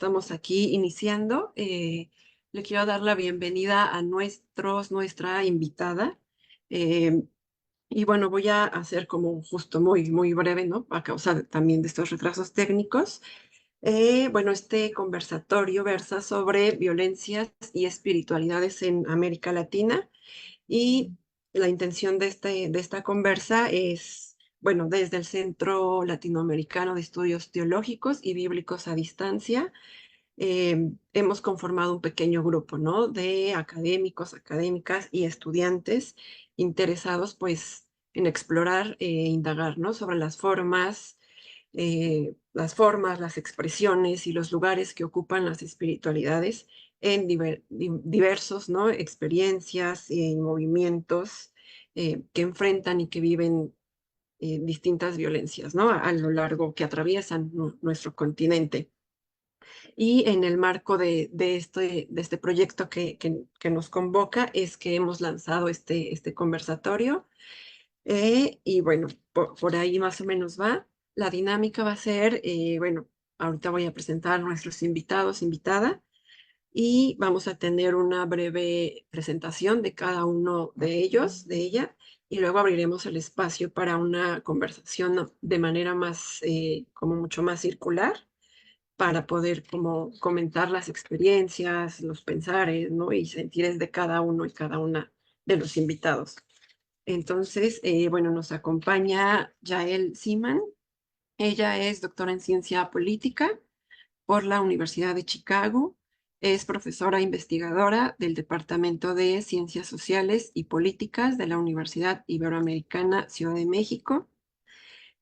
estamos aquí iniciando, le quiero dar la bienvenida a nuestra invitada. eh, y bueno, voy a hacer como justo muy breve, ¿no? A causa también de estos retrasos técnicos. Bueno, este conversatorio versa sobre violencias y espiritualidades en América Latina y la intención de esta conversa es, bueno, desde el Centro Latinoamericano de Estudios Teológicos y Bíblicos a Distancia, hemos conformado un pequeño grupo, ¿no? De académicos, académicas y estudiantes interesados, pues, en explorar e indagar, ¿no? Sobre las expresiones y los lugares que ocupan las espiritualidades en diversos, ¿no? Experiencias y movimientos que enfrentan y que viven distintas violencias, ¿no? A lo largo que atraviesan nuestro continente. Y en el marco de este proyecto que nos convoca es que hemos lanzado este conversatorio. Y bueno, por ahí más o menos va. La dinámica va a ser, bueno, ahorita voy a presentar a nuestros invitados, invitada, y vamos a tener una breve presentación de cada uno de ellos, de ella, y luego abriremos el espacio para una conversación de manera más, como mucho más circular, para poder como comentar las experiencias, los pensares, ¿no? Y sentires de cada uno y cada una de los invitados. Entonces, bueno, nos acompaña Yael Siman. Ella es doctora en ciencia política por la Universidad de Chicago. Es profesora investigadora del Departamento de Ciencias Sociales y Políticas de la Universidad Iberoamericana Ciudad de México.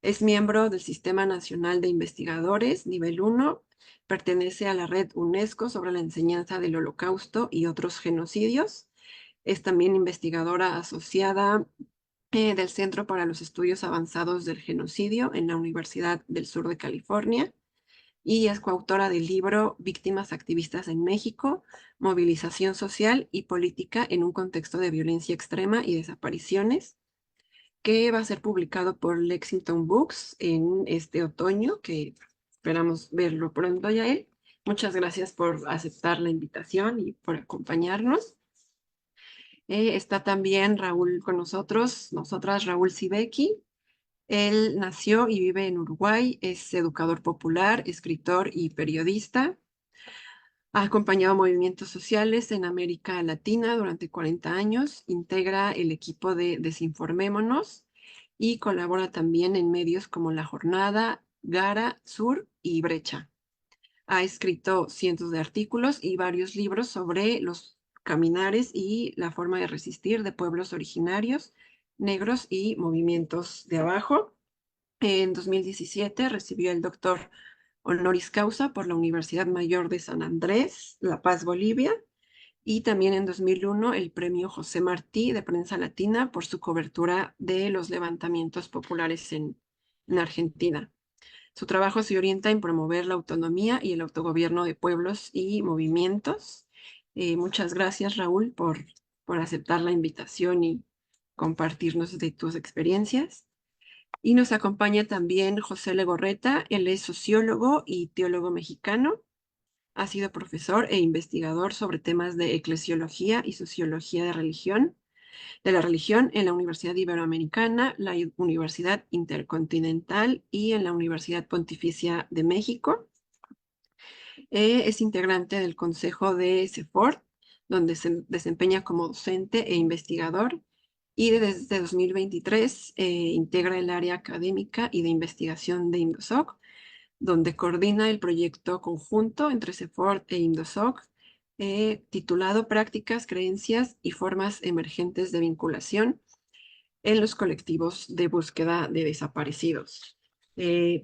Es miembro del Sistema Nacional de Investigadores, nivel 1. Pertenece a la red UNESCO sobre la enseñanza del Holocausto y otros genocidios. Es también investigadora asociada del Centro para los Estudios Avanzados del Genocidio en la Universidad del Sur de California y es coautora del libro Víctimas Activistas en México, Movilización Social y Política en un contexto de violencia extrema y desapariciones, que va a ser publicado por Lexington Books en este otoño, que esperamos verlo pronto, Yael. Muchas gracias por aceptar la invitación y por acompañarnos. Está también Raúl con nosotras, Raúl Sibeki. Él nació y vive en Uruguay, es educador popular, escritor y periodista. Ha acompañado movimientos sociales en América Latina durante 40 años, integra el equipo de Desinformémonos y colabora también en medios como La Jornada, Gara, Sur y Brecha. Ha escrito cientos de artículos y varios libros sobre los caminares y la forma de resistir de pueblos originarios, negros y movimientos de abajo. En 2017 recibió el doctor honoris causa por la Universidad Mayor de San Andrés, La Paz, Bolivia, y también en 2001 el premio José Martí de Prensa Latina por su cobertura de los levantamientos populares en Argentina. Su trabajo se orienta en promover la autonomía y el autogobierno de pueblos y movimientos. Muchas gracias, Raúl, por aceptar la invitación y compartirnos de tus experiencias. Y nos acompaña también José Legorreta. Él es sociólogo y teólogo mexicano. Ha sido profesor e investigador sobre temas de eclesiología y sociología de la religión en la Universidad Iberoamericana, la Universidad Intercontinental y en la Universidad Pontificia de México. Es integrante del Consejo de CEFOR, donde se desempeña como docente e investigador, y desde 2023 integra el área académica y de investigación de Indosoc, donde coordina el proyecto conjunto entre CEFOR e Indosoc, titulado Prácticas, Creencias y Formas Emergentes de Vinculación en los colectivos de búsqueda de desaparecidos.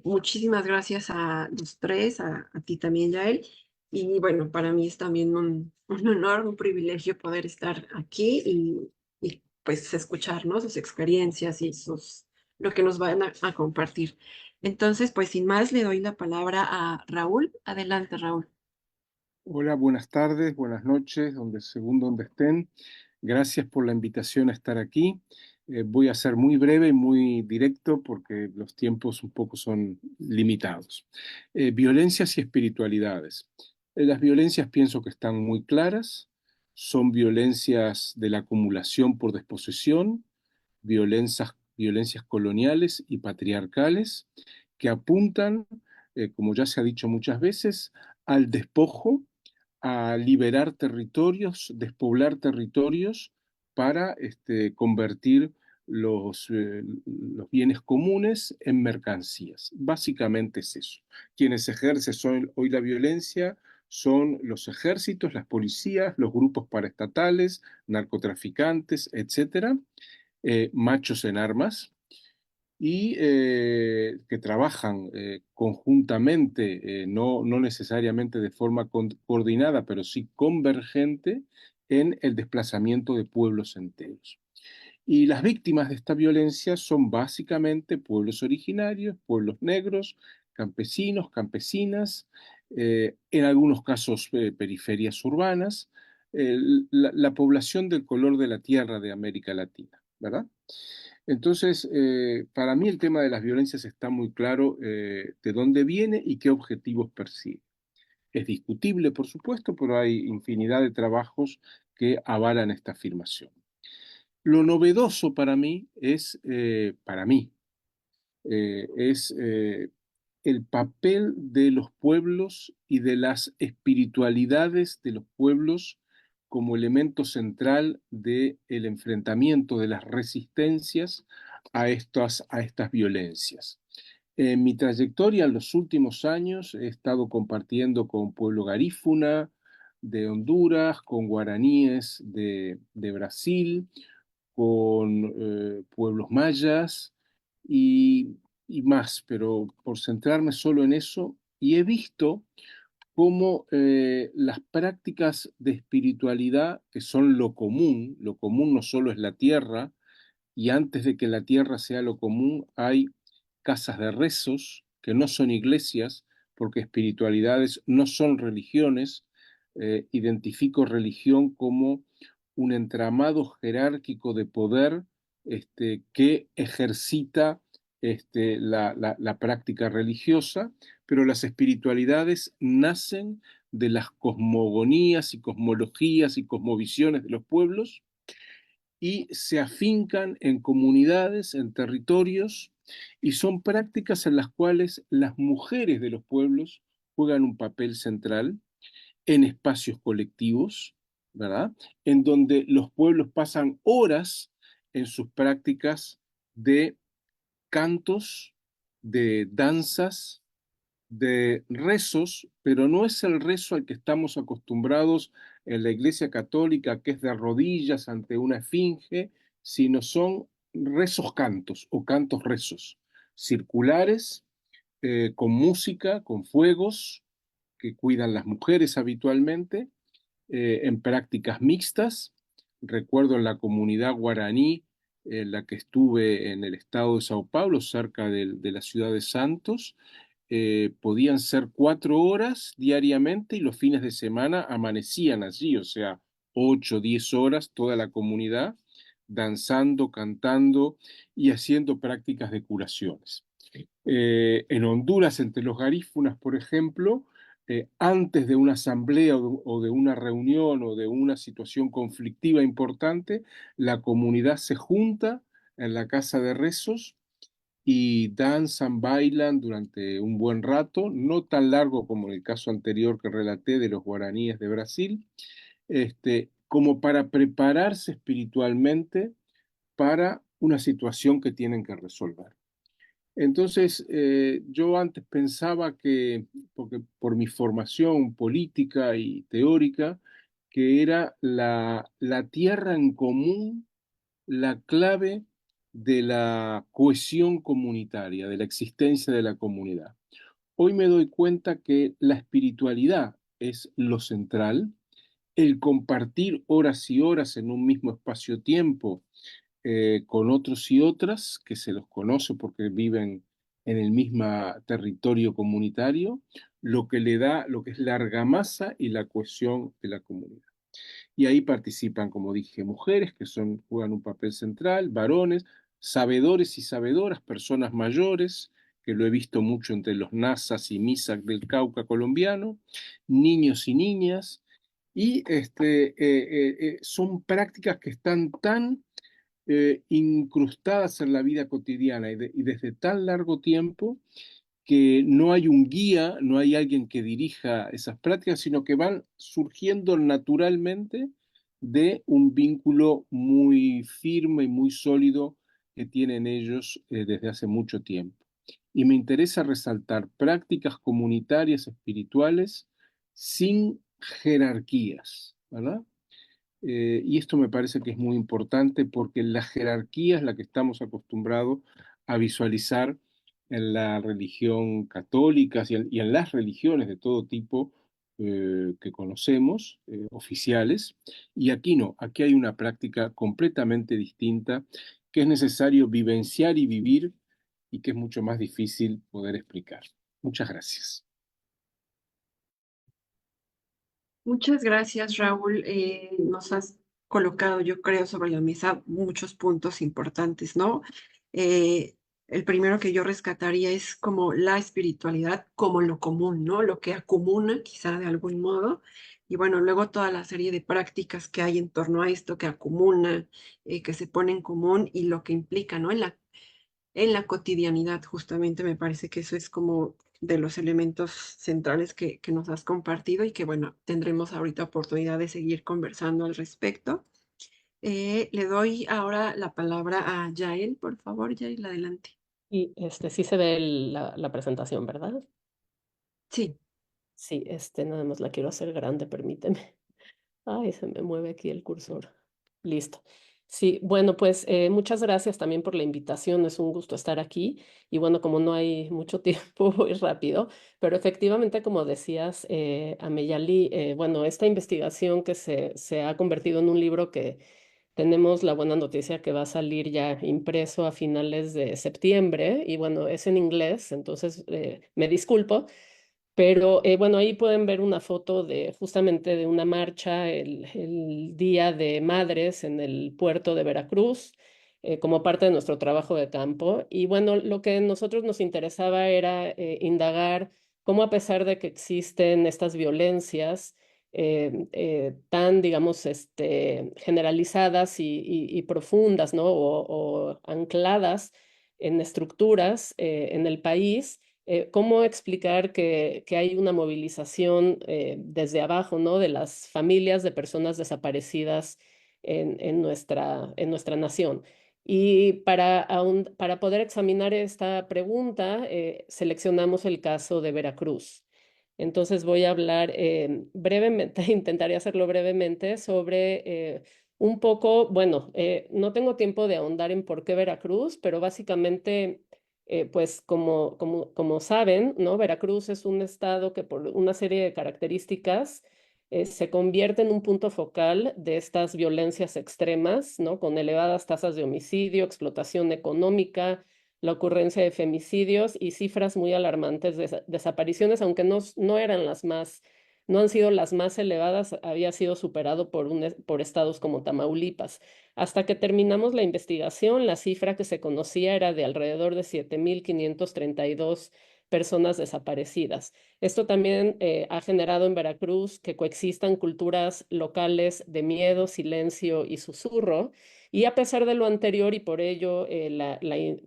Muchísimas gracias a los tres, a ti también, Yael. Y bueno, para mí es también un honor, un privilegio poder estar aquí y pues escucharnos sus experiencias y lo que nos van a compartir. Entonces, pues sin más, le doy la palabra a Raúl. Adelante, Raúl. Hola, buenas tardes, buenas noches, según donde estén. Gracias por la invitación a estar aquí. Voy a ser muy breve y muy directo porque los tiempos un poco son limitados. Violencias y espiritualidades. Las violencias pienso que están muy claras. Son violencias de la acumulación por desposesión, violencias coloniales y patriarcales que apuntan, como ya se ha dicho muchas veces, al despojo, a liberar territorios, despoblar territorios para convertir los bienes comunes en mercancías. Básicamente es eso. Quienes ejercen hoy la violencia son los ejércitos, las policías, los grupos paraestatales, narcotraficantes, etcétera, machos en armas, y que trabajan conjuntamente, no necesariamente de forma coordinada, pero sí convergente en el desplazamiento de pueblos enteros. Y las víctimas de esta violencia son básicamente pueblos originarios, pueblos negros, campesinos, campesinas, en algunos casos periferias urbanas, la población del color de la tierra de América Latina, ¿verdad? Entonces, para mí el tema de las violencias está muy claro de dónde viene y qué objetivos persigue. Es discutible, por supuesto, pero hay infinidad de trabajos que avalan esta afirmación. Lo novedoso para mí, es el papel de los pueblos y de las espiritualidades de los pueblos como elemento central del enfrentamiento de las resistencias a estas violencias. En mi trayectoria en los últimos años he estado compartiendo con pueblo garífuna de Honduras, con guaraníes de Brasil, con pueblos mayas y, y más, pero por centrarme solo en eso, y he visto cómo las prácticas de espiritualidad, que son lo común no solo es la tierra, y antes de que la tierra sea lo común, hay casas de rezos que no son iglesias, porque espiritualidades no son religiones. Identifico religión como un entramado jerárquico de poder que ejercita la práctica religiosa, pero las espiritualidades nacen de las cosmogonías y cosmologías y cosmovisiones de los pueblos y se afincan en comunidades, en territorios, y son prácticas en las cuales las mujeres de los pueblos juegan un papel central en espacios colectivos, ¿verdad? En donde los pueblos pasan horas en sus prácticas de cantos, de danzas, de rezos, pero no es el rezo al que estamos acostumbrados en la Iglesia Católica, que es de rodillas ante una esfinge, sino son rezos cantos o cantos rezos, circulares, con música, con fuegos que cuidan las mujeres habitualmente, en prácticas mixtas. Recuerdo en la comunidad guaraní en la que estuve en el estado de Sao Paulo, cerca de la ciudad de Santos, podían ser 4 horas diariamente y los fines de semana amanecían allí, o sea, 8, 10 horas toda la comunidad danzando, cantando y haciendo prácticas de curaciones. En Honduras, entre los garífunas, por ejemplo, antes de una asamblea o de una reunión o de una situación conflictiva importante, la comunidad se junta en la casa de rezos y danzan, bailan durante un buen rato, no tan largo como en el caso anterior que relaté de los guaraníes de Brasil, como para prepararse espiritualmente para una situación que tienen que resolver. Entonces, yo antes pensaba que, porque por mi formación política y teórica, que era la tierra en común la clave de la cohesión comunitaria, de la existencia de la comunidad. Hoy me doy cuenta que la espiritualidad es lo central, el compartir horas y horas en un mismo espacio-tiempo con otros y otras que se los conoce porque viven en el mismo territorio comunitario, lo que le da lo que es la argamasa y la cohesión de la comunidad. Y ahí participan, como dije, mujeres que juegan un papel central, varones, sabedores y sabedoras, personas mayores, que lo he visto mucho entre los nazas y misak del Cauca colombiano, niños y niñas, y son prácticas que están tan incrustadas en la vida cotidiana y desde tan largo tiempo que no hay un guía, no hay alguien que dirija esas prácticas, sino que van surgiendo naturalmente de un vínculo muy firme y muy sólido que tienen ellos desde hace mucho tiempo. Y me interesa resaltar prácticas comunitarias espirituales sin jerarquías, ¿verdad? Y esto me parece que es muy importante porque la jerarquía es la que estamos acostumbrados a visualizar en la religión católica y en las religiones de todo tipo que conocemos, oficiales, y aquí no, aquí hay una práctica completamente distinta que es necesario vivenciar y vivir y que es mucho más difícil poder explicar. Muchas gracias. Muchas gracias, Raúl. Nos has colocado, yo creo, sobre la mesa muchos puntos importantes, ¿no? Eh, el primero que yo rescataría es como la espiritualidad como lo común, ¿no? Lo que acumula, quizá de algún modo. Y bueno, luego toda la serie de prácticas que hay en torno a esto que acumula, que se pone en común y lo que implica, ¿no? En la cotidianidad, justamente me parece que eso es como de los elementos centrales que nos has compartido y que, bueno, tendremos ahorita oportunidad de seguir conversando al respecto. Le doy ahora la palabra a Yael, por favor, Yael, adelante. Y sí se ve la presentación, ¿verdad? Sí, Sí, nada más la quiero hacer grande, permíteme. Ay, se me mueve aquí el cursor. Listo. Sí, bueno, pues muchas gracias también por la invitación. Es un gusto estar aquí. Y bueno, como no hay mucho tiempo, voy rápido, pero efectivamente, como decías, Ameyali, bueno, esta investigación que se ha convertido en un libro que tenemos la buena noticia que va a salir ya impreso a finales de septiembre. Y bueno, es en inglés, entonces me disculpo. Pero bueno, ahí pueden ver una foto de justamente de una marcha el Día de Madres en el puerto de Veracruz, como parte de nuestro trabajo de campo. Y bueno, lo que a nosotros nos interesaba era indagar cómo a pesar de que existen estas violencias tan, digamos, generalizadas y profundas, ¿no? O ancladas en estructuras en el país, cómo explicar que hay una movilización desde abajo, ¿no? De las familias de personas desaparecidas en nuestra nación. Y para poder examinar esta pregunta, seleccionamos el caso de Veracruz. Entonces voy a hablar brevemente, intentaré hacerlo brevemente, sobre un poco, bueno, no tengo tiempo de ahondar en por qué Veracruz, pero básicamente pues como saben, ¿no? Veracruz es un estado que por una serie de características se convierte en un punto focal de estas violencias extremas, ¿no? Con elevadas tasas de homicidio, explotación económica, la ocurrencia de femicidios y cifras muy alarmantes de desapariciones, aunque no eran las más, no han sido las más elevadas, había sido superado por estados como Tamaulipas. Hasta que terminamos la investigación, la cifra que se conocía era de alrededor de 7.532 personas desaparecidas. Esto también ha generado en Veracruz que coexistan culturas locales de miedo, silencio y susurro. Y a pesar de lo anterior y por ello,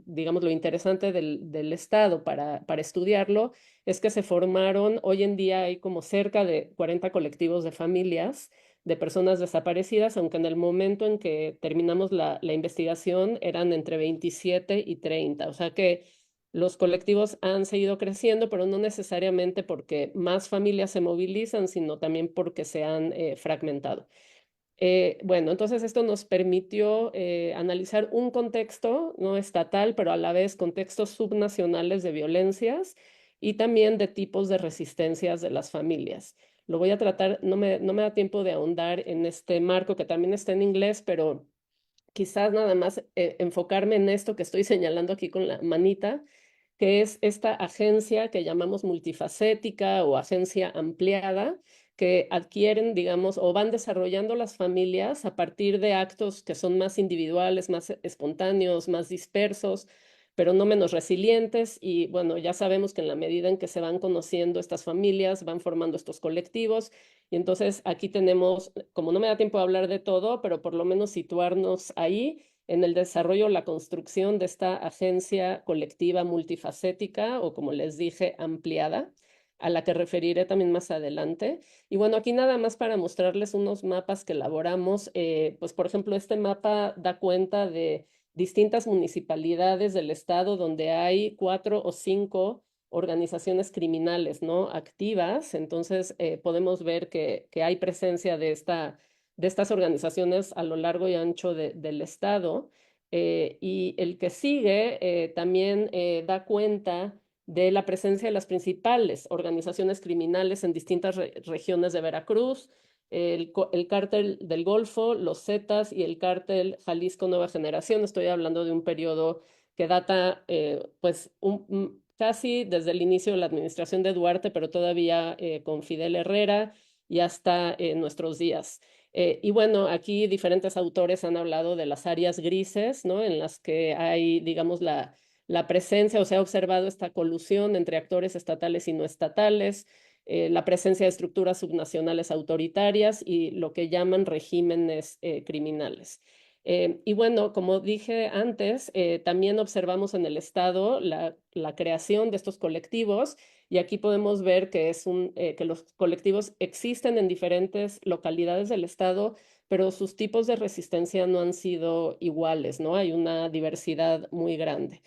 digamos, lo interesante del Estado para estudiarlo es que se formaron, hoy en día hay como cerca de 40 colectivos de familias de personas desaparecidas, aunque en el momento en que terminamos la investigación eran entre 27 y 30. O sea que los colectivos han seguido creciendo, pero no necesariamente porque más familias se movilizan, sino también porque se han fragmentado. Bueno, entonces esto nos permitió analizar un contexto no estatal, pero a la vez contextos subnacionales de violencias y también de tipos de resistencias de las familias. Lo voy a tratar, no me da tiempo de ahondar en este marco que también está en inglés, pero quizás nada más enfocarme en esto que estoy señalando aquí con la manita, que es esta agencia que llamamos multifacética o agencia ampliada, que adquieren, digamos, o van desarrollando las familias a partir de actos que son más individuales, más espontáneos, más dispersos, pero no menos resilientes. Y bueno, ya sabemos que en la medida en que se van conociendo estas familias, van formando estos colectivos. Y entonces aquí tenemos, como no me da tiempo de hablar de todo, pero por lo menos situarnos ahí en el desarrollo, la construcción de esta agencia colectiva multifacética, o como les dije, ampliada, a la que referiré también más adelante. Y bueno, aquí nada más para mostrarles unos mapas que elaboramos. Pues por ejemplo, este mapa da cuenta de distintas municipalidades del estado donde hay 4 o 5 organizaciones criminales, ¿no? Activas. Entonces podemos ver que hay presencia de estas organizaciones a lo largo y ancho del estado. Y el que sigue también da cuenta de la presencia de las principales organizaciones criminales en distintas regiones de Veracruz, el cártel del Golfo, los Zetas y el cártel Jalisco Nueva Generación. Estoy hablando de un periodo que data pues casi desde el inicio de la administración de Duarte, pero todavía con Fidel Herrera y hasta nuestros días. Y bueno, aquí diferentes autores han hablado de las áreas grises, ¿no? En las que hay, digamos, la presencia o se ha observado esta colusión entre actores estatales y no estatales, la presencia de estructuras subnacionales autoritarias y lo que llaman regímenes criminales. Y bueno, como dije antes, también observamos en el Estado la creación de estos colectivos y aquí podemos ver que los colectivos existen en diferentes localidades del Estado, pero sus tipos de resistencia no han sido iguales, ¿no? Hay una diversidad muy grande.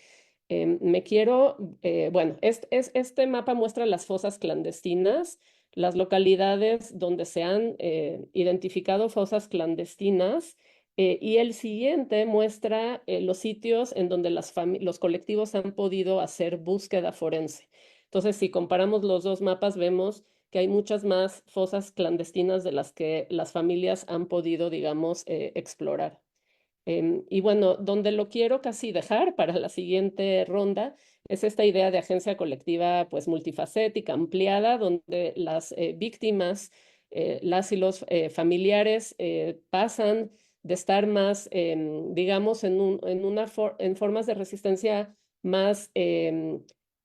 Bueno, este mapa muestra las fosas clandestinas, las localidades donde se han identificado fosas clandestinas, y el siguiente muestra los sitios en donde los colectivos han podido hacer búsqueda forense. Entonces, si comparamos los dos mapas, vemos que hay muchas más fosas clandestinas de las que las familias han podido, digamos, explorar. Y bueno, donde lo quiero casi dejar para la siguiente ronda es esta idea de agencia colectiva pues multifacética, ampliada, donde las víctimas, las y los familiares pasan de estar más, digamos, en formas de resistencia más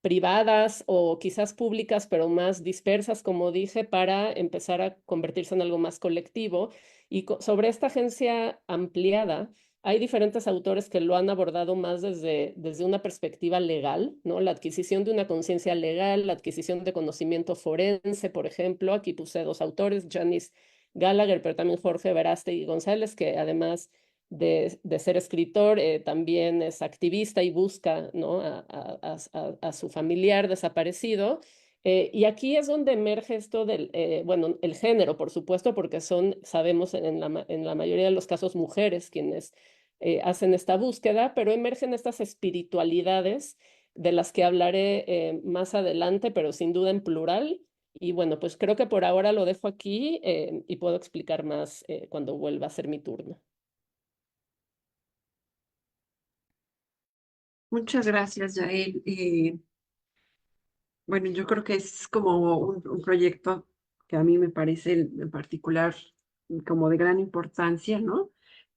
privadas o quizás públicas, pero más dispersas, como dije, para empezar a convertirse en algo más colectivo. Y sobre esta agencia ampliada, hay diferentes autores que lo han abordado más desde una perspectiva legal, ¿no? La adquisición de una conciencia legal, la adquisición de conocimiento forense, por ejemplo. Aquí puse dos autores, Janice Gallagher, pero también Jorge Verástegui González, que además de ser escritor, también es activista y busca, ¿no? a su familiar desaparecido. Y aquí es donde emerge esto bueno, el género, por supuesto, porque sabemos en la mayoría de los casos mujeres quienes hacen esta búsqueda, pero emergen estas espiritualidades de las que hablaré más adelante, pero sin duda en plural. Y bueno, pues creo que por ahora lo dejo aquí y puedo explicar más cuando vuelva a ser mi turno. Muchas gracias, Yael. Bueno, yo creo que es como un proyecto que a mí me parece en particular como de gran importancia, ¿no?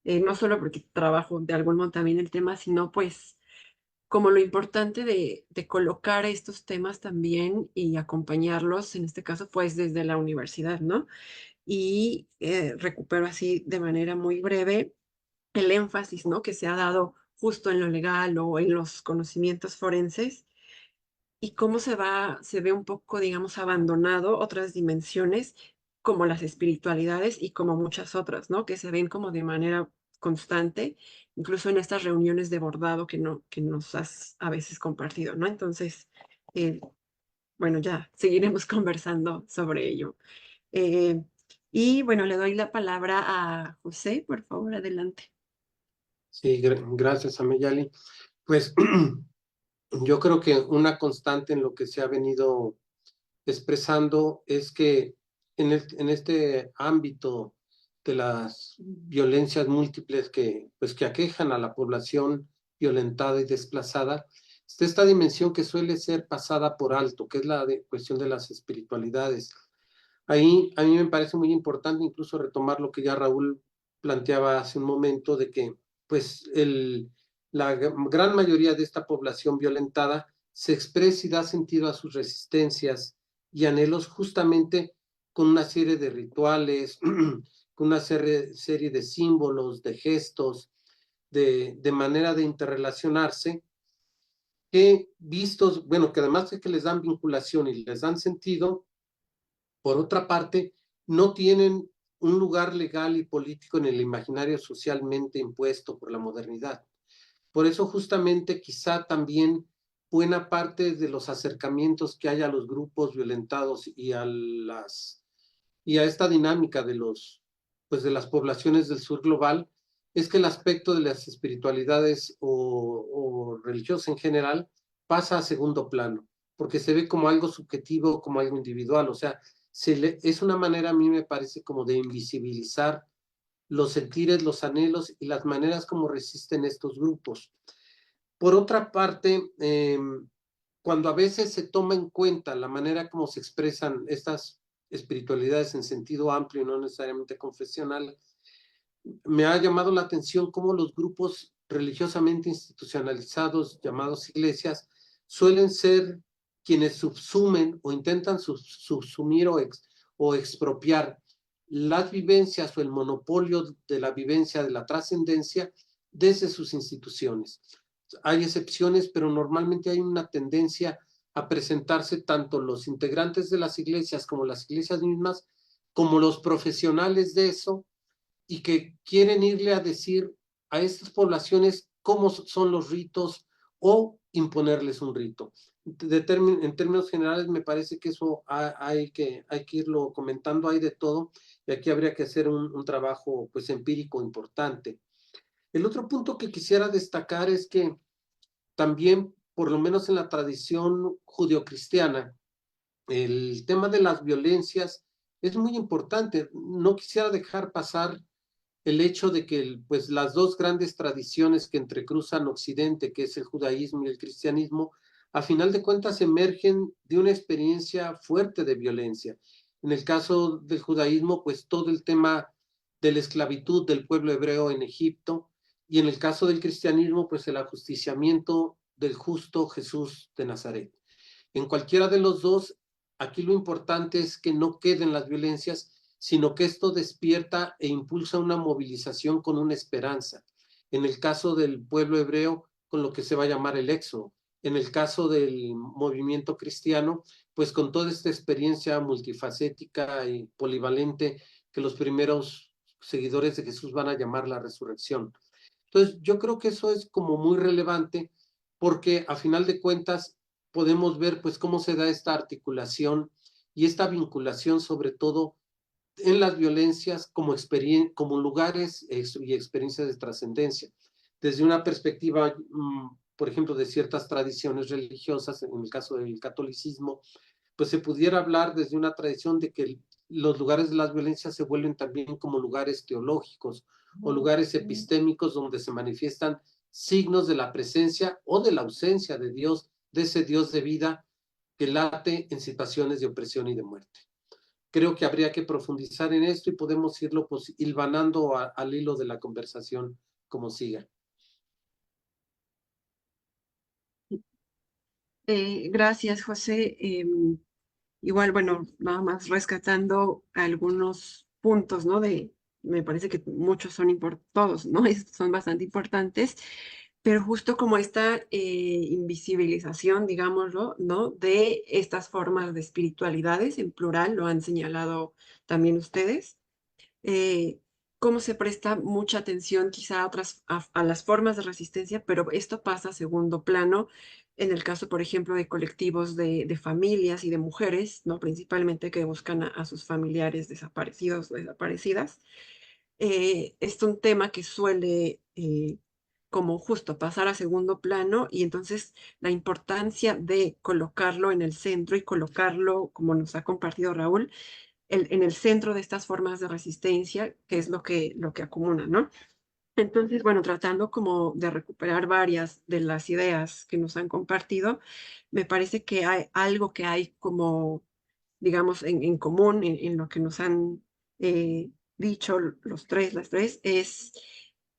No solo porque trabajo de algún modo también el tema, sino pues como lo importante de colocar estos temas también y acompañarlos, en este caso, pues desde la universidad, ¿no? Y recupero así de manera muy breve el énfasis, ¿no? Que se ha dado justo en lo legal o en los conocimientos forenses y cómo se ve un poco, digamos, abandonado otras dimensiones como las espiritualidades y como muchas otras, ¿no? Que se ven como de manera constante, incluso en estas reuniones de bordado que nos has a veces compartido, ¿no? Entonces, eh, bueno, ya seguiremos conversando sobre ello. Eh, y bueno, le doy la palabra a José, por favor, adelante. Sí, gracias, Ameyali. Pues yo creo que una constante en lo que se ha venido expresando es que en este ámbito de las violencias múltiples pues, que aquejan a la población violentada y desplazada, está esta dimensión que suele ser pasada por alto, que es la cuestión de las espiritualidades. Ahí a mí me parece muy importante incluso retomar lo que ya Raúl planteaba hace un momento, de que pues la gran mayoría de esta población violentada se expresa y da sentido a sus resistencias y anhelos justamente con una serie de rituales, con una serie de símbolos, de gestos, de manera de interrelacionarse, que vistos, bueno, que además de que les dan vinculación y les dan sentido, por otra parte, no tienen un lugar legal y político en el imaginario socialmente impuesto por la modernidad. Por eso justamente quizá también buena parte de los acercamientos que hay a los grupos violentados y a esta dinámica de pues de las poblaciones del sur global es que el aspecto de las espiritualidades o religiosas en general pasa a segundo plano, porque se ve como algo subjetivo, como algo individual, o sea, es una manera, a mí me parece, como de invisibilizar los sentires, los anhelos y las maneras como resisten estos grupos. Por otra parte, cuando a veces se toma en cuenta la manera como se expresan estas espiritualidades en sentido amplio y no necesariamente confesional, me ha llamado la atención cómo los grupos religiosamente institucionalizados, llamados iglesias, suelen ser quienes subsumen o intentan subsumir o expropiar las vivencias o el monopolio de la vivencia de la trascendencia desde sus instituciones. Hay excepciones, pero normalmente hay una tendencia a presentarse tanto los integrantes de las iglesias como las iglesias mismas, como los profesionales de eso, y que quieren irle a decir a estas poblaciones cómo son los ritos o imponerles un rito. En términos generales, me parece que eso hay que irlo comentando, hay de todo, y aquí habría que hacer un trabajo pues empírico importante. El otro punto que quisiera destacar es que también, por lo menos en la tradición judeocristiana, el tema de las violencias es muy importante. No quisiera dejar pasar el hecho de que pues, las dos grandes tradiciones que entrecruzan Occidente, que es el judaísmo y el cristianismo, a final de cuentas emergen de una experiencia fuerte de violencia. En el caso del judaísmo, pues todo el tema de la esclavitud del pueblo hebreo en Egipto, y en el caso del cristianismo, pues el ajusticiamiento del justo Jesús de Nazaret. En cualquiera de los dos, aquí lo importante es que no queden las violencias, sino que esto despierta e impulsa una movilización con una esperanza. En el caso del pueblo hebreo, con lo que se va a llamar el éxodo. En el caso del movimiento cristiano, pues con toda esta experiencia multifacética y polivalente que los primeros seguidores de Jesús van a llamar la resurrección. Entonces, yo creo que eso es como muy relevante porque a final de cuentas podemos ver pues cómo se da esta articulación y esta vinculación sobre todo en las violencias como lugares y experiencias de trascendencia. Desde una perspectiva, por ejemplo, de ciertas tradiciones religiosas, en el caso del catolicismo, pues se pudiera hablar desde una tradición de que los lugares de las violencias se vuelven también como lugares teológicos o lugares epistémicos donde se manifiestan signos de la presencia o de la ausencia de Dios, de ese Dios de vida que late en situaciones de opresión y de muerte. Creo que habría que profundizar en esto y podemos irlo pues, hilvanando al hilo de la conversación como siga. Gracias, José. Igual, bueno, nada más rescatando algunos puntos, ¿no? Me parece que muchos son todos, ¿no? Son bastante importantes, pero justo como esta invisibilización, digámoslo, ¿no? De estas formas de espiritualidades, en plural, lo han señalado también ustedes, eh, cómo se presta mucha atención quizá a las formas de resistencia, pero esto pasa a segundo plano en el caso, por ejemplo, de colectivos de familias y de mujeres, ¿no? Principalmente que buscan a sus familiares desaparecidos o desaparecidas. Es un tema que suele como justo pasar a segundo plano y entonces la importancia de colocarlo en el centro y colocarlo, como nos ha compartido Raúl, en el centro de estas formas de resistencia, que es lo que acumula, ¿no? Entonces, bueno, tratando como de recuperar varias de las ideas que nos han compartido, me parece que hay algo que hay como digamos, en común en lo que nos han dicho las tres, es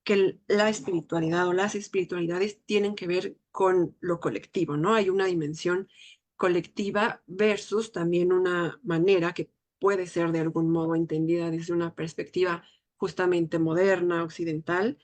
que la espiritualidad o las espiritualidades tienen que ver con lo colectivo, ¿no? Hay una dimensión colectiva versus también una manera que puede ser de algún modo entendida desde una perspectiva justamente moderna, occidental,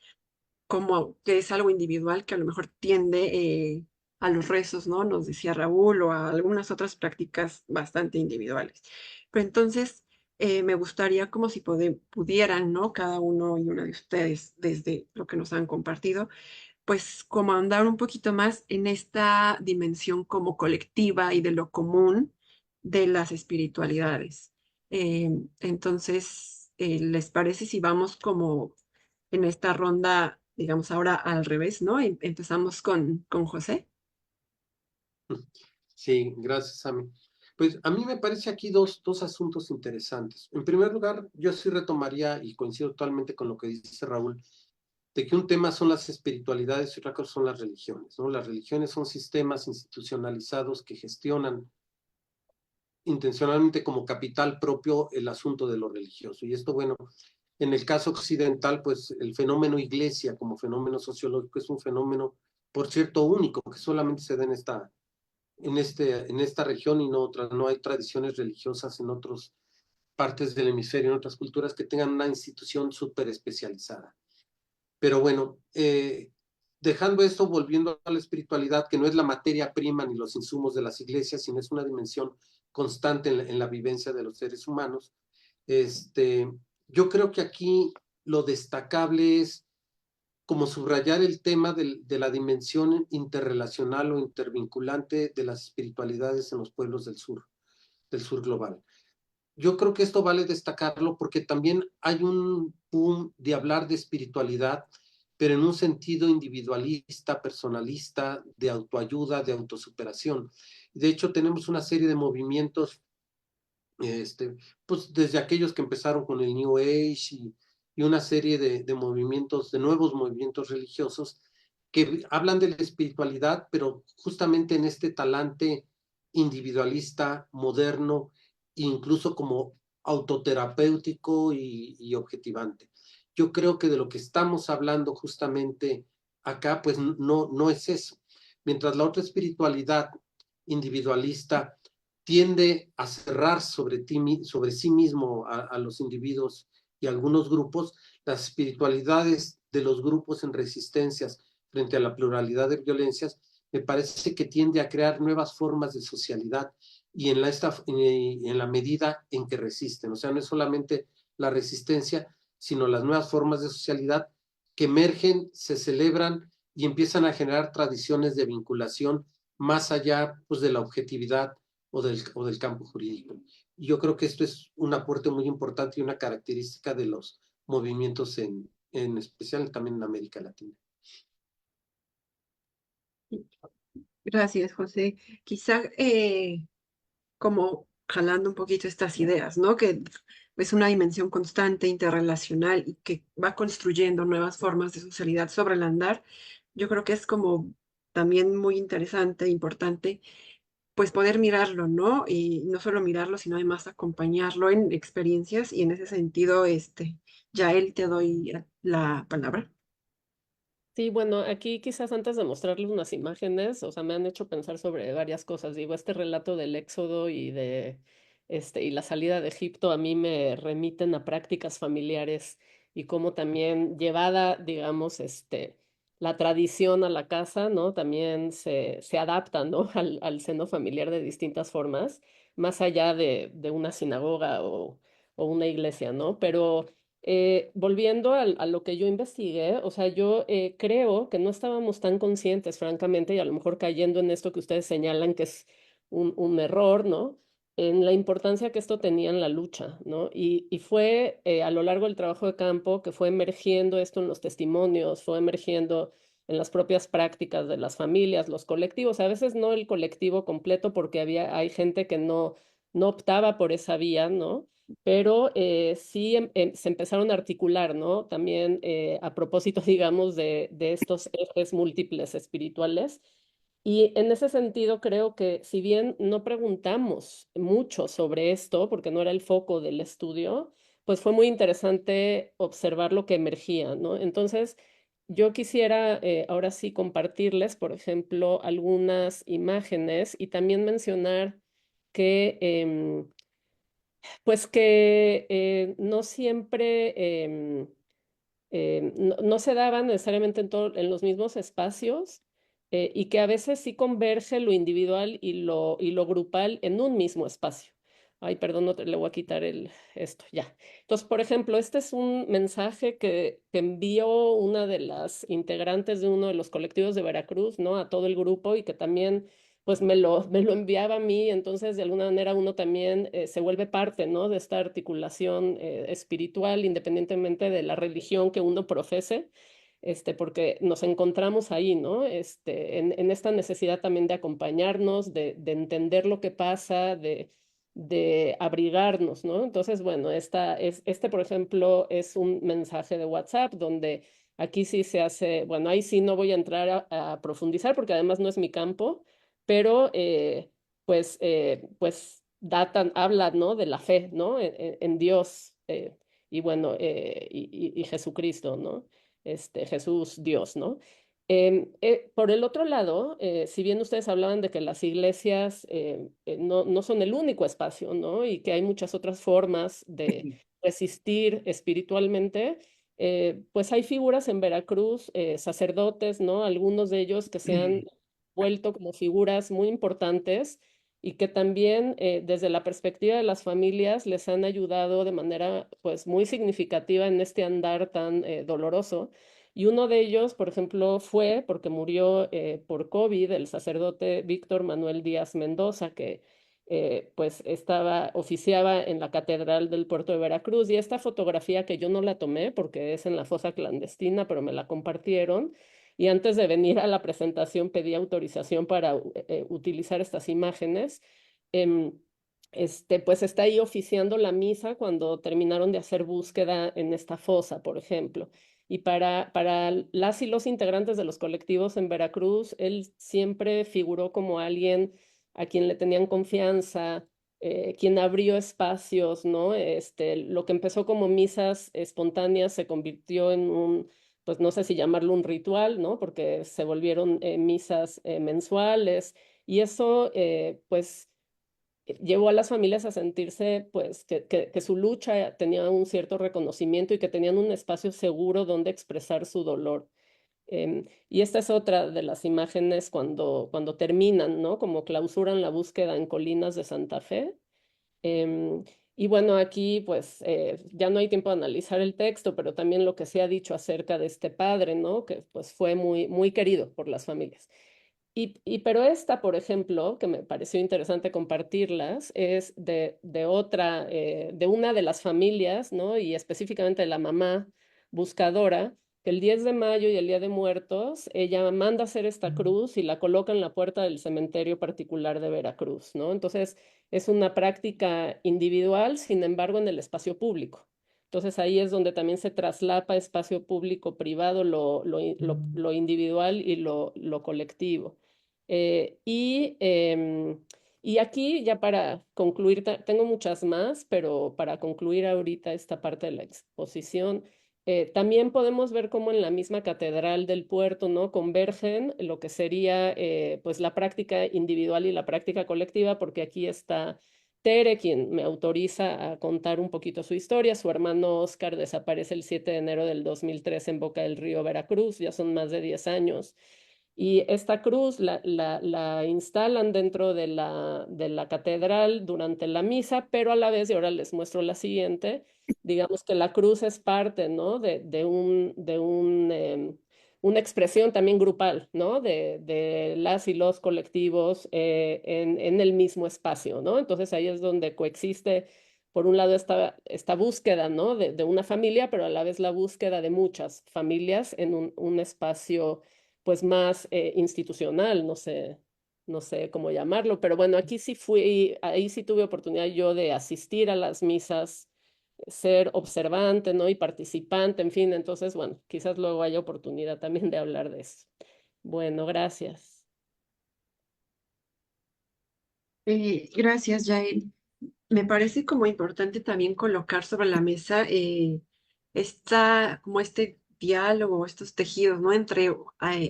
como que es algo individual que a lo mejor tiende a los rezos, ¿no? Nos decía Raúl, o a algunas otras prácticas bastante individuales. Pero entonces me gustaría como si pudieran, ¿no? Cada uno y una de ustedes, desde lo que nos han compartido, pues como andar un poquito más en esta dimensión como colectiva y de lo común de las espiritualidades. Entonces, ¿les parece si vamos como en esta ronda, digamos ahora al revés, ¿no? Empezamos con José. Sí, gracias, Ami. Pues a mí me parece aquí dos asuntos interesantes. En primer lugar, yo sí retomaría, y coincido totalmente con lo que dice Raúl, de que un tema son las espiritualidades y otra cosa son las religiones, ¿no? Las religiones son sistemas institucionalizados que gestionan intencionalmente como capital propio el asunto de lo religioso. Y esto, bueno, en el caso occidental, pues el fenómeno iglesia como fenómeno sociológico es un fenómeno, por cierto, único, que solamente se da en esta región y no otras. No hay tradiciones religiosas en otras partes del hemisferio, en otras culturas que tengan una institución súper especializada. Pero bueno, dejando esto, volviendo a la espiritualidad, que no es la materia prima ni los insumos de las iglesias, sino es una dimensión constante en la vivencia de los seres humanos. Yo creo que aquí lo destacable es como subrayar el tema de la dimensión interrelacional o intervinculante de las espiritualidades en los pueblos del sur global. Yo creo que esto vale destacarlo porque también hay un boom de hablar de espiritualidad, pero en un sentido individualista, personalista, de autoayuda, de autosuperación. De hecho, tenemos una serie de movimientos, pues desde aquellos que empezaron con el New Age y una serie de movimientos, de nuevos movimientos religiosos que hablan de la espiritualidad, pero justamente en este talante individualista, moderno, incluso como autoterapéutico y objetivante. Yo creo que de lo que estamos hablando justamente acá, pues no es eso. Mientras la otra espiritualidad individualista tiende a cerrar sobre sí mismo a los individuos y a algunos grupos, las espiritualidades de los grupos en resistencias frente a la pluralidad de violencias, me parece que tiende a crear nuevas formas de socialidad y en la medida en que resisten. O sea, no es solamente la resistencia, sino las nuevas formas de socialidad que emergen, se celebran y empiezan a generar tradiciones de vinculación más allá, pues, de la objetividad o del campo jurídico. Y yo creo que esto es un aporte muy importante y una característica de los movimientos en especial también en América Latina. Gracias, José. Quizá como jalando un poquito estas ideas, ¿no? Que es una dimensión constante, interrelacional y que va construyendo nuevas formas de socialidad sobre el andar. Yo creo que es como también muy interesante, importante, pues poder mirarlo, ¿no? Y no solo mirarlo, sino además acompañarlo en experiencias y en ese sentido, ya él te doy la palabra. Sí, bueno, aquí quizás antes de mostrarles unas imágenes, o sea, me han hecho pensar sobre varias cosas. Digo, este relato del éxodo y la salida de Egipto a mí me remiten a prácticas familiares y cómo también llevada, digamos, la tradición a la casa, ¿no? También se adapta, ¿no? Al seno familiar de distintas formas, más allá de una sinagoga o una iglesia, ¿no? Pero volviendo a lo que yo investigué, o sea, yo creo que no estábamos tan conscientes, francamente, y a lo mejor cayendo en esto que ustedes señalan que es un error, ¿no? En la importancia que esto tenía en la lucha, ¿no? Y fue a lo largo del trabajo de campo que fue emergiendo esto en los testimonios, fue emergiendo en las propias prácticas de las familias, los colectivos, a veces no el colectivo completo porque hay gente que no optaba por esa vía, ¿no? Pero sí se empezaron a articular, ¿no? También a propósito, digamos, de estos ejes múltiples espirituales. Y en ese sentido creo que si bien no preguntamos mucho sobre esto, porque no era el foco del estudio, pues fue muy interesante observar lo que emergía, ¿no? Entonces, yo quisiera ahora sí compartirles, por ejemplo, algunas imágenes y también mencionar que, pues que no siempre... no se daban necesariamente en los mismos espacios y que a veces sí converge lo individual y lo grupal en un mismo espacio. Ay, perdón, le voy a quitar esto, ya. Entonces, por ejemplo, este es un mensaje que envió una de las integrantes de uno de los colectivos de Veracruz, ¿no? A todo el grupo y que también pues me lo enviaba a mí, entonces de alguna manera uno también se vuelve parte, ¿no? De esta articulación espiritual, independientemente de la religión que uno profese, porque nos encontramos ahí, ¿no? En esta necesidad también de acompañarnos, de entender lo que pasa, de abrigarnos, ¿no? Entonces, bueno, por ejemplo, es un mensaje de WhatsApp donde aquí sí se hace, bueno, ahí sí no voy a entrar a profundizar porque además no es mi campo, pero pues habla, ¿no? De la fe, ¿no? En Dios y bueno, y Jesucristo, ¿no? Jesús, Dios, ¿no? Por el otro lado, si bien ustedes hablaban de que las iglesias no son el único espacio, ¿no? Y que hay muchas otras formas de resistir espiritualmente, pues hay figuras en Veracruz, sacerdotes, ¿no? Algunos de ellos que se han vuelto como figuras muy importantes y que también desde la perspectiva de las familias les han ayudado de manera pues muy significativa en este andar tan doloroso. Y uno de ellos, por ejemplo, fue porque murió por COVID el sacerdote Víctor Manuel Díaz Mendoza, que pues oficiaba en la Catedral del Puerto de Veracruz. Y esta fotografía que yo no la tomé porque es en la fosa clandestina, pero me la compartieron. Y antes de venir a la presentación pedí autorización para utilizar estas imágenes. Em, pues está ahí oficiando la misa cuando terminaron de hacer búsqueda en esta fosa, por ejemplo. Y para las y los integrantes de los colectivos en Veracruz, él siempre figuró como alguien a quien le tenían confianza, quien abrió espacios, ¿no? Lo que empezó como misas espontáneas se convirtió en pues no sé si llamarlo un ritual, ¿no? Porque se volvieron misas mensuales y eso, pues llevó a las familias a sentirse pues que su lucha tenía un cierto reconocimiento y que tenían un espacio seguro donde expresar su dolor. Y esta es otra de las imágenes cuando terminan, ¿no? Como clausuran la búsqueda en Colinas de Santa Fe. Y bueno, aquí pues ya no hay tiempo de analizar el texto, pero también lo que se ha dicho acerca de este padre, ¿no? Que pues fue muy, muy querido por las familias. Pero esta, por ejemplo, que me pareció interesante compartirlas, es de otra, de una de las familias, ¿no? Y específicamente de la mamá buscadora, que el 10 de mayo y el Día de Muertos, ella manda hacer esta cruz y la coloca en la puerta del cementerio particular de Veracruz, ¿no? Entonces, es una práctica individual, sin embargo, en el espacio público. Entonces ahí es donde también se traslapa espacio público-privado, lo individual y lo colectivo. Eh, y, em, y aquí ya para concluir, tengo muchas más, pero para concluir ahorita esta parte de la exposición, también podemos ver cómo en la misma catedral del puerto, ¿no? Convergen lo que sería pues la práctica individual y la práctica colectiva, porque aquí está Tere, quien me autoriza a contar un poquito su historia. Su hermano Oscar desaparece el 7 de enero del 2003 en Boca del Río, Veracruz, ya son más de 10 años. Y esta cruz la instalan dentro de la catedral durante la misa, pero a la vez, y ahora les muestro la siguiente, digamos que la cruz es parte, ¿no? Una expresión también grupal, ¿no? De las y los colectivos en el mismo espacio, ¿no? Entonces ahí es donde coexiste, por un lado, esta búsqueda, ¿no? De una familia, pero a la vez la búsqueda de muchas familias en un espacio pues más institucional, no sé cómo llamarlo, pero bueno, aquí sí fui, ahí sí tuve oportunidad yo de asistir a las misas, ser observante, ¿no? Y participante, en fin, entonces, bueno, quizás luego haya oportunidad también de hablar de eso. Bueno, gracias. Gracias, Jael. Me parece como importante también colocar sobre la mesa como este diálogo, estos tejidos, ¿no? Entre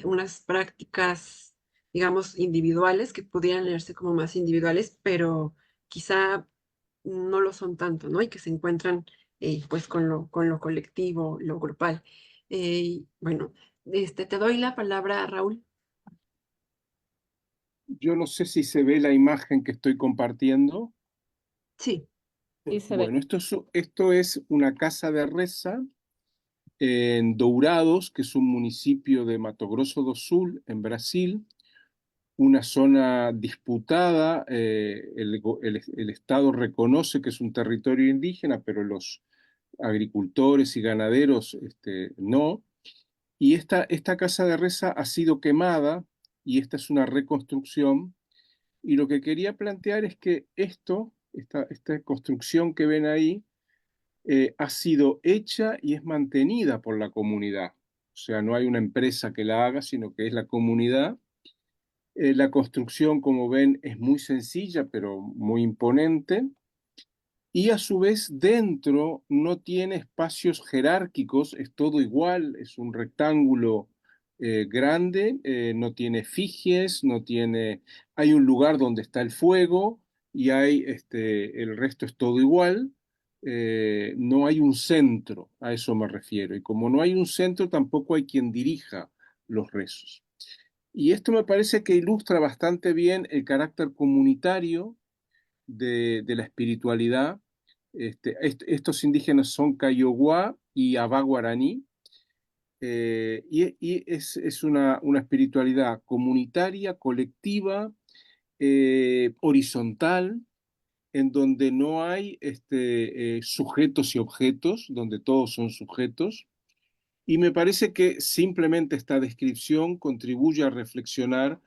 unas prácticas, digamos, individuales que pudieran leerse como más individuales, pero quizá no lo son tanto, ¿no? Y que se encuentran pues con lo colectivo, lo grupal. Bueno, te doy la palabra, Raúl. Yo no sé si se ve la imagen que estoy compartiendo. Sí, Sí se ve. Bueno, esto es una casa de reza en Dourados, que es un municipio de Mato Grosso do Sul, en Brasil, una zona disputada. El Estado reconoce que es un territorio indígena, pero los agricultores y ganaderos no. Y esta casa de reza ha sido quemada y esta es una reconstrucción. Y lo que quería plantear es que esta construcción que ven ahí, ha sido hecha y es mantenida por la comunidad. O sea, no hay una empresa que la haga, sino que es la comunidad. La construcción, como ven, es muy sencilla, pero muy imponente. Y a su vez, dentro no tiene espacios jerárquicos, es todo igual, es un rectángulo grande, no tiene efigies, no tiene. Hay un lugar donde está el fuego y el resto es todo igual. No hay un centro, a eso me refiero. Y como no hay un centro, tampoco hay quien dirija los rezos. Y esto me parece que ilustra bastante bien el carácter comunitario de la espiritualidad. Estos indígenas son Kaiowá y Abá Guaraní, y es una espiritualidad comunitaria, colectiva, horizontal, en donde no hay sujetos y objetos, donde todos son sujetos. Y me parece que simplemente esta descripción contribuye a reflexionar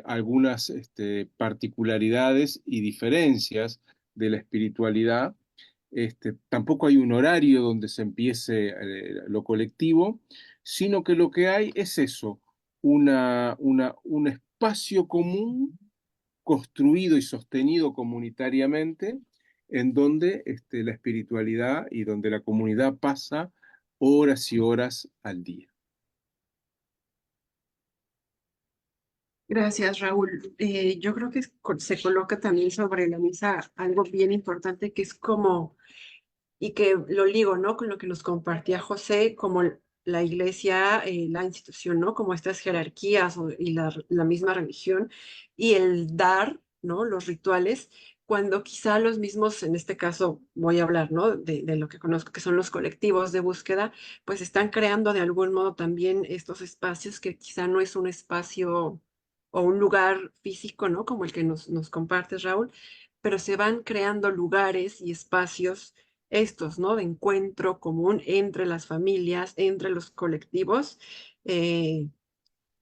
algunas particularidades y diferencias de la espiritualidad. Tampoco hay un horario donde se empiece lo colectivo, sino que lo que hay es eso, un espacio común construido y sostenido comunitariamente, en donde la espiritualidad y donde la comunidad pasa horas y horas al día. gracias, Raúl. Yo creo que se coloca también sobre la mesa algo bien importante que es como, y que lo ligo, ¿no? Con lo que nos compartía José, como la iglesia, la institución, ¿no? Como estas jerarquías y la misma religión y el dar, ¿no? Los rituales, cuando quizá los mismos, en este caso voy a hablar, ¿no? De lo que conozco, que son los colectivos de búsqueda, pues están creando de algún modo también estos espacios que quizá no es un espacio o un lugar físico, ¿no? Como el que nos compartes, Raúl, pero se van creando lugares y espacios estos, ¿no? De encuentro común entre las familias, entre los colectivos, eh,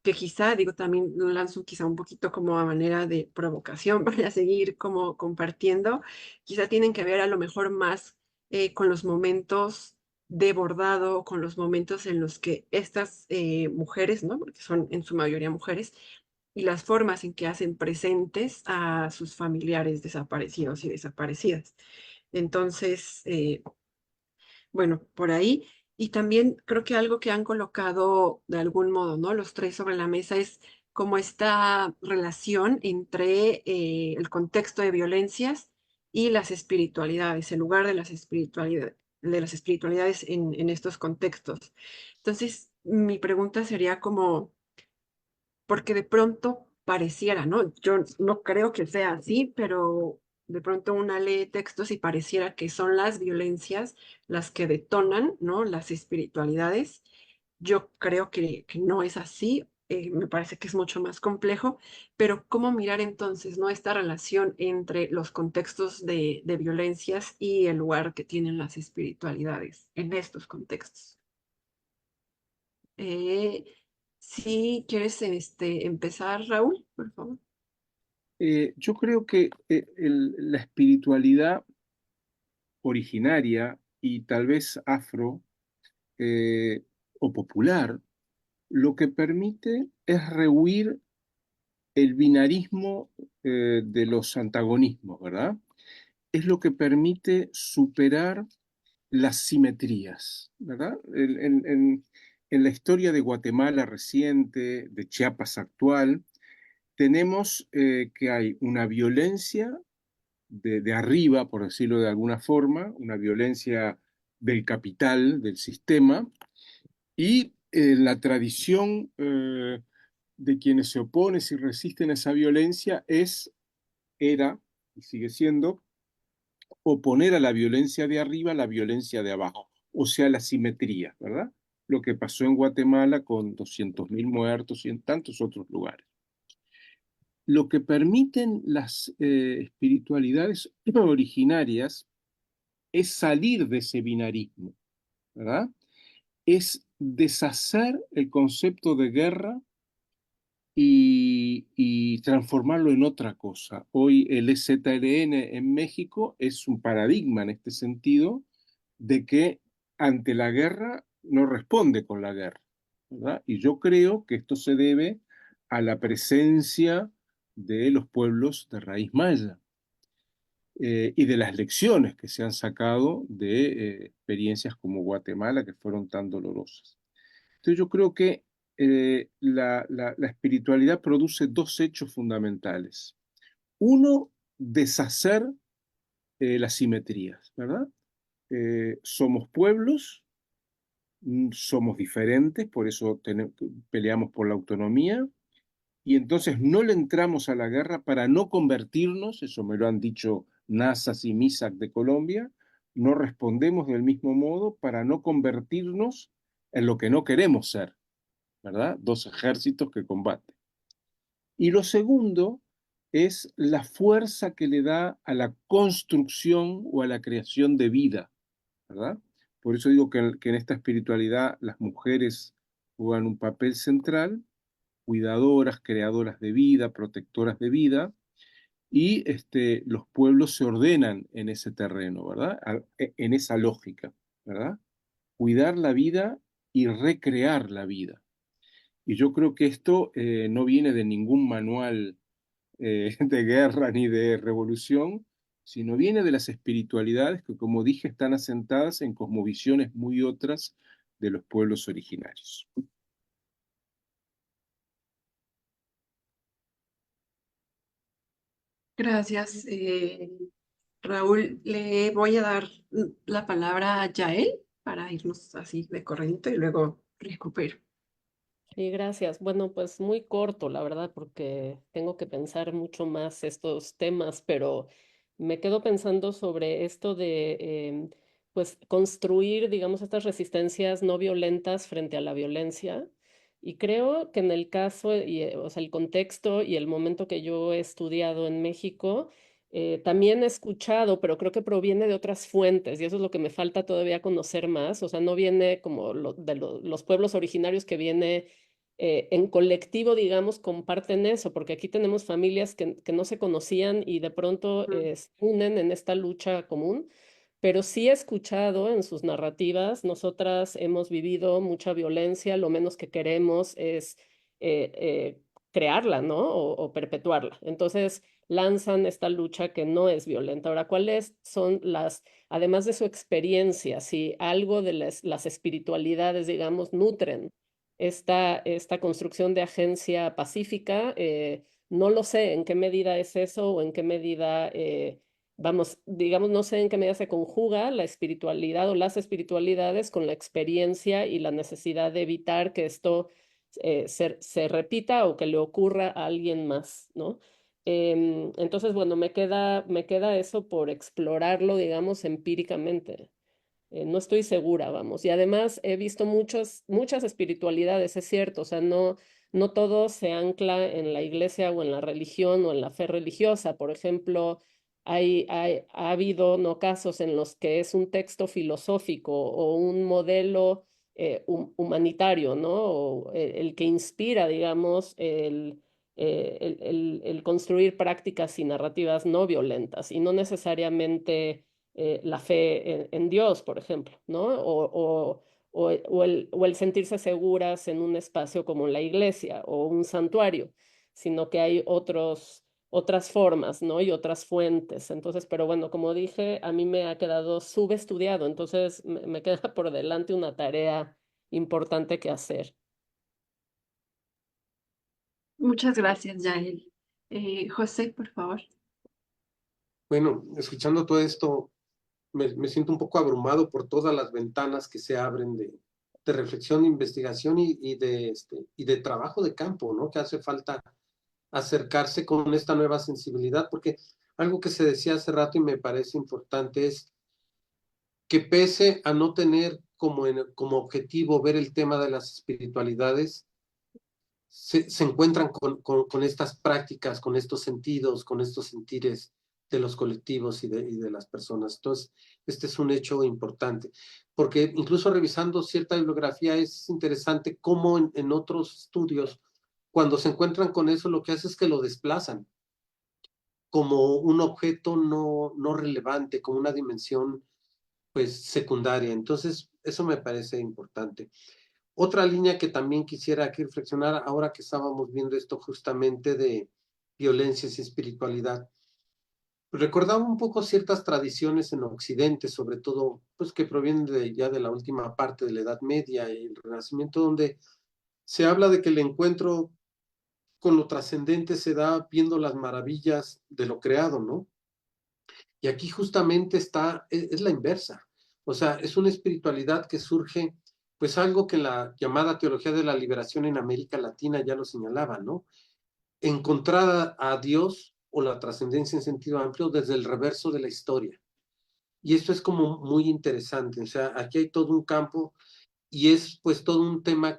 que quizá, digo, también lo lanzo quizá un poquito como a manera de provocación para seguir como compartiendo, quizá tienen que ver a lo mejor más con los momentos de bordado, con los momentos en los que estas mujeres, ¿no? Porque son en su mayoría mujeres, y las formas en que hacen presentes a sus familiares desaparecidos y desaparecidas. Entonces, bueno, por ahí. Y también creo que algo que han colocado de algún modo, ¿no? Los tres sobre la mesa es como esta relación entre el contexto de violencias y las espiritualidades, el lugar de las espiritualidades en estos contextos. Entonces, mi pregunta sería como, porque de pronto pareciera, ¿no? Yo no creo que sea así, pero de pronto una lee textos y pareciera que son las violencias las que detonan, ¿no? Las espiritualidades. Yo creo que no es así, me parece que es mucho más complejo, pero ¿cómo mirar entonces, ¿no? Esta relación entre los contextos de violencias y el lugar que tienen las espiritualidades en estos contextos? Eh, si quieres empezar, Raúl, por favor. Yo creo que la espiritualidad originaria y tal vez afro, eh, o popular, lo que permite es rehuir el binarismo de los antagonismos, ¿verdad? Es lo que permite superar las simetrías, ¿verdad? En la historia de Guatemala reciente, de Chiapas actual, tenemos que hay una violencia de arriba, por decirlo de alguna forma, una violencia del capital, del sistema, y la tradición de quienes se oponen y resisten a esa violencia era y sigue siendo oponer a la violencia de arriba a la violencia de abajo, o sea, la simetría, ¿verdad? Lo que pasó en Guatemala con 200.000 muertos y en tantos otros lugares. Lo que permiten las espiritualidades originarias es salir de ese binarismo, ¿verdad? Es deshacer el concepto de guerra y transformarlo en otra cosa. Hoy el EZLN en México es un paradigma en este sentido de que ante la guerra no responde con la guerra, ¿verdad? Y yo creo que esto se debe a la presencia de los pueblos de raíz maya y de las lecciones que se han sacado de experiencias como Guatemala que fueron tan dolorosas. Entonces yo creo que la espiritualidad produce dos hechos fundamentales. Uno, deshacer las simetrías, ¿verdad? Somos pueblos, somos diferentes, por eso peleamos por la autonomía, y entonces no le entramos a la guerra para no convertirnos, eso me lo han dicho Nazas y Misak de Colombia, no respondemos del mismo modo para no convertirnos en lo que no queremos ser, ¿verdad? Dos ejércitos que combaten. Y lo segundo es la fuerza que le da a la construcción o a la creación de vida, ¿verdad? Por eso digo que en esta espiritualidad las mujeres juegan un papel central, cuidadoras, creadoras de vida, protectoras de vida, y los pueblos se ordenan en ese terreno, ¿verdad? En esa lógica, ¿verdad? Cuidar la vida y recrear la vida. Y yo creo que esto no viene de ningún manual de guerra ni de revolución, sino viene de las espiritualidades que, como dije, están asentadas en cosmovisiones muy otras de los pueblos originarios. Gracias, Raúl. Le voy a dar la palabra a Yael para irnos así de corriente y luego recupero. Sí, gracias. Bueno, pues muy corto, la verdad, porque tengo que pensar mucho más estos temas, pero me quedo pensando sobre esto de, pues, construir, digamos, estas resistencias no violentas frente a la violencia. Y creo que en el caso, o sea, el contexto y el momento que yo he estudiado en México, también he escuchado, pero creo que proviene de otras fuentes, y eso es lo que me falta todavía conocer más. O sea, no viene como los pueblos originarios que viene en colectivo, digamos, comparten eso, porque aquí tenemos familias que no se conocían y de pronto se unen en esta lucha común, pero sí he escuchado en sus narrativas, nosotras hemos vivido mucha violencia, lo menos que queremos es crearla, ¿no? O perpetuarla. Entonces lanzan esta lucha que no es violenta. Ahora, ¿cuáles son además de su experiencia, si algo de las espiritualidades, digamos, nutren esta construcción de agencia pacífica? No lo sé en qué medida es eso o en qué medida, vamos, digamos, no sé en qué medida se conjuga la espiritualidad o las espiritualidades con la experiencia y la necesidad de evitar que esto se repita o que le ocurra a alguien más, ¿no? Entonces, bueno, me queda eso por explorarlo, digamos, empíricamente. No estoy segura, vamos. Y además he visto muchas espiritualidades, es cierto, o sea, no todo se ancla en la iglesia o en la religión o en la fe religiosa. Por ejemplo, ha habido no casos en los que es un texto filosófico o un modelo humanitario, ¿no? O el que inspira, digamos, el construir prácticas y narrativas no violentas y no necesariamente la fe en Dios, por ejemplo, ¿no? O el sentirse seguras en un espacio como la iglesia o un santuario, sino que hay otras formas, ¿no? Y otras fuentes. Entonces, pero bueno, como dije, a mí me ha quedado subestudiado, entonces me queda por delante una tarea importante que hacer. Muchas gracias, Yael. José, por favor. Bueno, escuchando todo esto, me siento un poco abrumado por todas las ventanas que se abren de reflexión, de investigación y de trabajo de campo, ¿no? Que hace falta acercarse con esta nueva sensibilidad, porque algo que se decía hace rato y me parece importante es que pese a no tener como objetivo ver el tema de las espiritualidades, se encuentran con estas prácticas, con estos sentidos, con estos sentires de los colectivos y de las personas. Entonces, este es un hecho importante, porque incluso revisando cierta bibliografía es interesante cómo en otros estudios, cuando se encuentran con eso, lo que hace es que lo desplazan como un objeto no relevante, como una dimensión pues secundaria. Entonces, eso me parece importante. Otra línea que también quisiera aquí reflexionar, ahora que estábamos viendo esto justamente de violencias y espiritualidad, recordaba un poco ciertas tradiciones en Occidente, sobre todo, pues que provienen ya de la última parte de la Edad Media y el Renacimiento, donde se habla de que el encuentro con lo trascendente se da viendo las maravillas de lo creado, ¿no? Y aquí justamente es la inversa. O sea, es una espiritualidad que surge, pues algo que la llamada teología de la liberación en América Latina ya lo señalaba, ¿no? Encontrar a Dios o la trascendencia en sentido amplio desde el reverso de la historia. Y esto es como muy interesante. O sea, aquí hay todo un campo y es pues todo un tema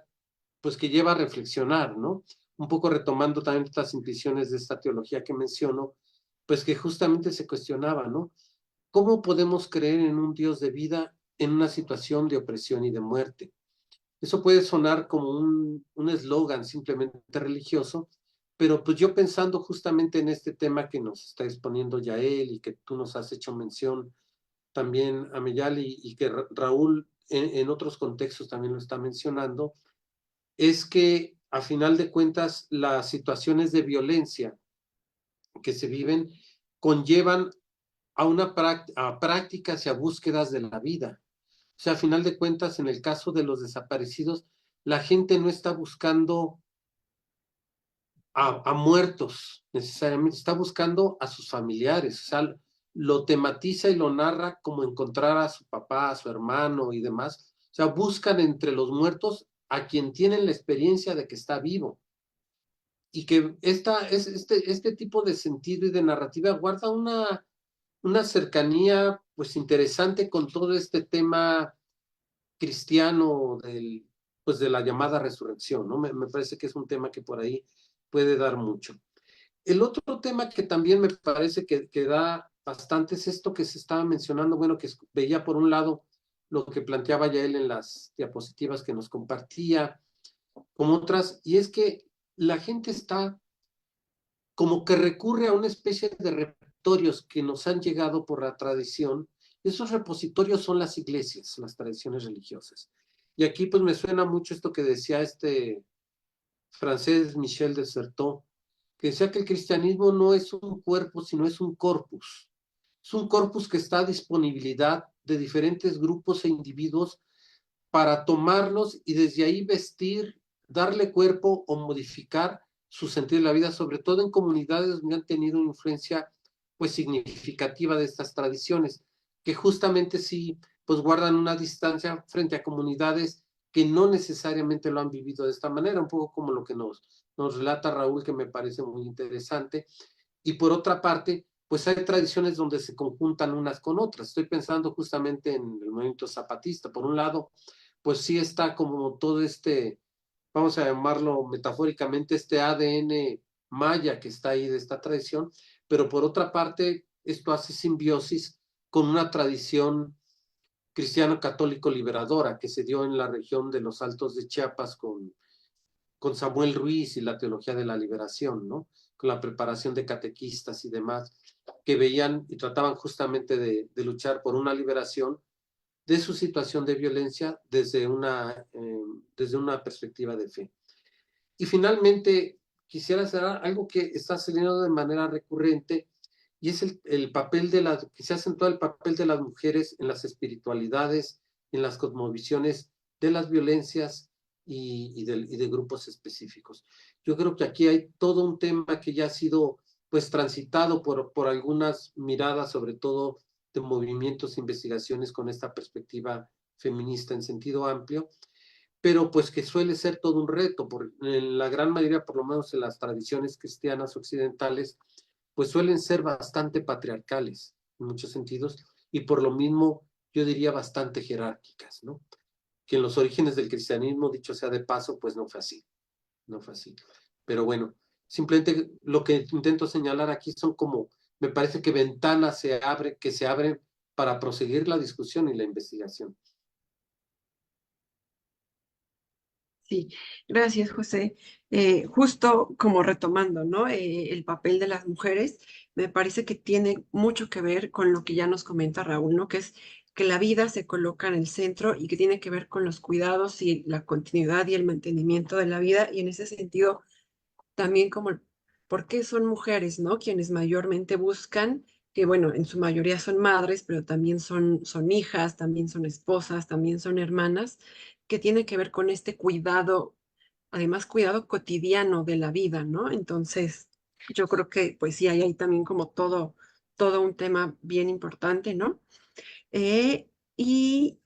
pues que lleva a reflexionar, ¿no? Un poco retomando también estas intuiciones de esta teología que menciono, pues que justamente se cuestionaba, ¿no? ¿Cómo podemos creer en un Dios de vida en una situación de opresión y de muerte? Eso puede sonar como un eslogan simplemente religioso, pero pues yo pensando justamente en este tema que nos está exponiendo Yael y que tú nos has hecho mención también, Ameyal, y que Raúl en otros contextos también lo está mencionando, es que a final de cuentas las situaciones de violencia que se viven conllevan a prácticas y a búsquedas de la vida. O sea, a final de cuentas, en el caso de los desaparecidos, la gente no está buscando a muertos necesariamente, está buscando a sus familiares. O sea, lo tematiza y lo narra como encontrar a su papá, a su hermano y demás. O sea, buscan entre los muertos a quien tienen la experiencia de que está vivo. Y que este tipo de sentido y de narrativa guarda una cercanía pues interesante con todo este tema cristiano pues de la llamada resurrección, ¿no? Me parece que es un tema que por ahí puede dar mucho. El otro tema que también me parece que da bastante es esto que se estaba mencionando, bueno, que veía por un lado lo que planteaba ya él en las diapositivas que nos compartía, como otras, y es que la gente está como que recurre a una especie de repositorios que nos han llegado por la tradición. Esos repositorios son las iglesias, las tradiciones religiosas. Y aquí pues me suena mucho esto que decía este francés Michel de Certeau, que decía que el cristianismo no es un cuerpo, sino es un corpus. Es un corpus que está a disponibilidad de diferentes grupos e individuos para tomarlos y desde ahí vestir, darle cuerpo o modificar su sentido de la vida, sobre todo en comunidades donde han tenido una influencia pues significativa de estas tradiciones, que justamente sí pues guardan una distancia frente a comunidades que no necesariamente lo han vivido de esta manera, un poco como lo que nos relata Raúl, que me parece muy interesante. Y por otra parte, pues hay tradiciones donde se conjuntan unas con otras. Estoy pensando justamente en el movimiento zapatista. Por un lado, pues sí está como todo vamos a llamarlo metafóricamente, este ADN maya que está ahí de esta tradición, pero por otra parte, esto hace simbiosis con una tradición cristiano-católico liberadora que se dio en la región de los Altos de Chiapas con Samuel Ruiz y la teología de la liberación, ¿no? Con la preparación de catequistas y demás, que veían y trataban justamente de luchar por una liberación de su situación de violencia desde una perspectiva de fe. Y finalmente, quisiera hacer algo que está saliendo de manera recurrente, y es el papel que se acentúa el papel de las mujeres en las espiritualidades, en las cosmovisiones de las violencias y de grupos específicos. Yo creo que aquí hay todo un tema que ya ha sido pues transitado por algunas miradas, sobre todo de movimientos e investigaciones con esta perspectiva feminista en sentido amplio, pero pues que suele ser todo un reto, en la gran mayoría, por lo menos en las tradiciones cristianas occidentales, pues suelen ser bastante patriarcales en muchos sentidos, y por lo mismo yo diría bastante jerárquicas, ¿no? Que en los orígenes del cristianismo, dicho sea de paso, pues no fue así, no fue así. Pero bueno, simplemente lo que intento señalar aquí son como, me parece que ventanas que se abren para proseguir la discusión y la investigación. Sí, gracias, José. Justo como retomando, ¿no? El papel de las mujeres, me parece que tiene mucho que ver con lo que ya nos comenta Raúl, ¿no? Que es que la vida se coloca en el centro y que tiene que ver con los cuidados y la continuidad y el mantenimiento de la vida. Y en ese sentido, también como por qué son mujeres, ¿no? Quienes mayormente buscan, que bueno, en su mayoría son madres, pero también son hijas, también son esposas, también son hermanas, que tiene que ver con este cuidado, además cuidado cotidiano de la vida, ¿no? Entonces, yo creo que pues sí, hay ahí también como todo un tema bien importante, ¿no? Eh, y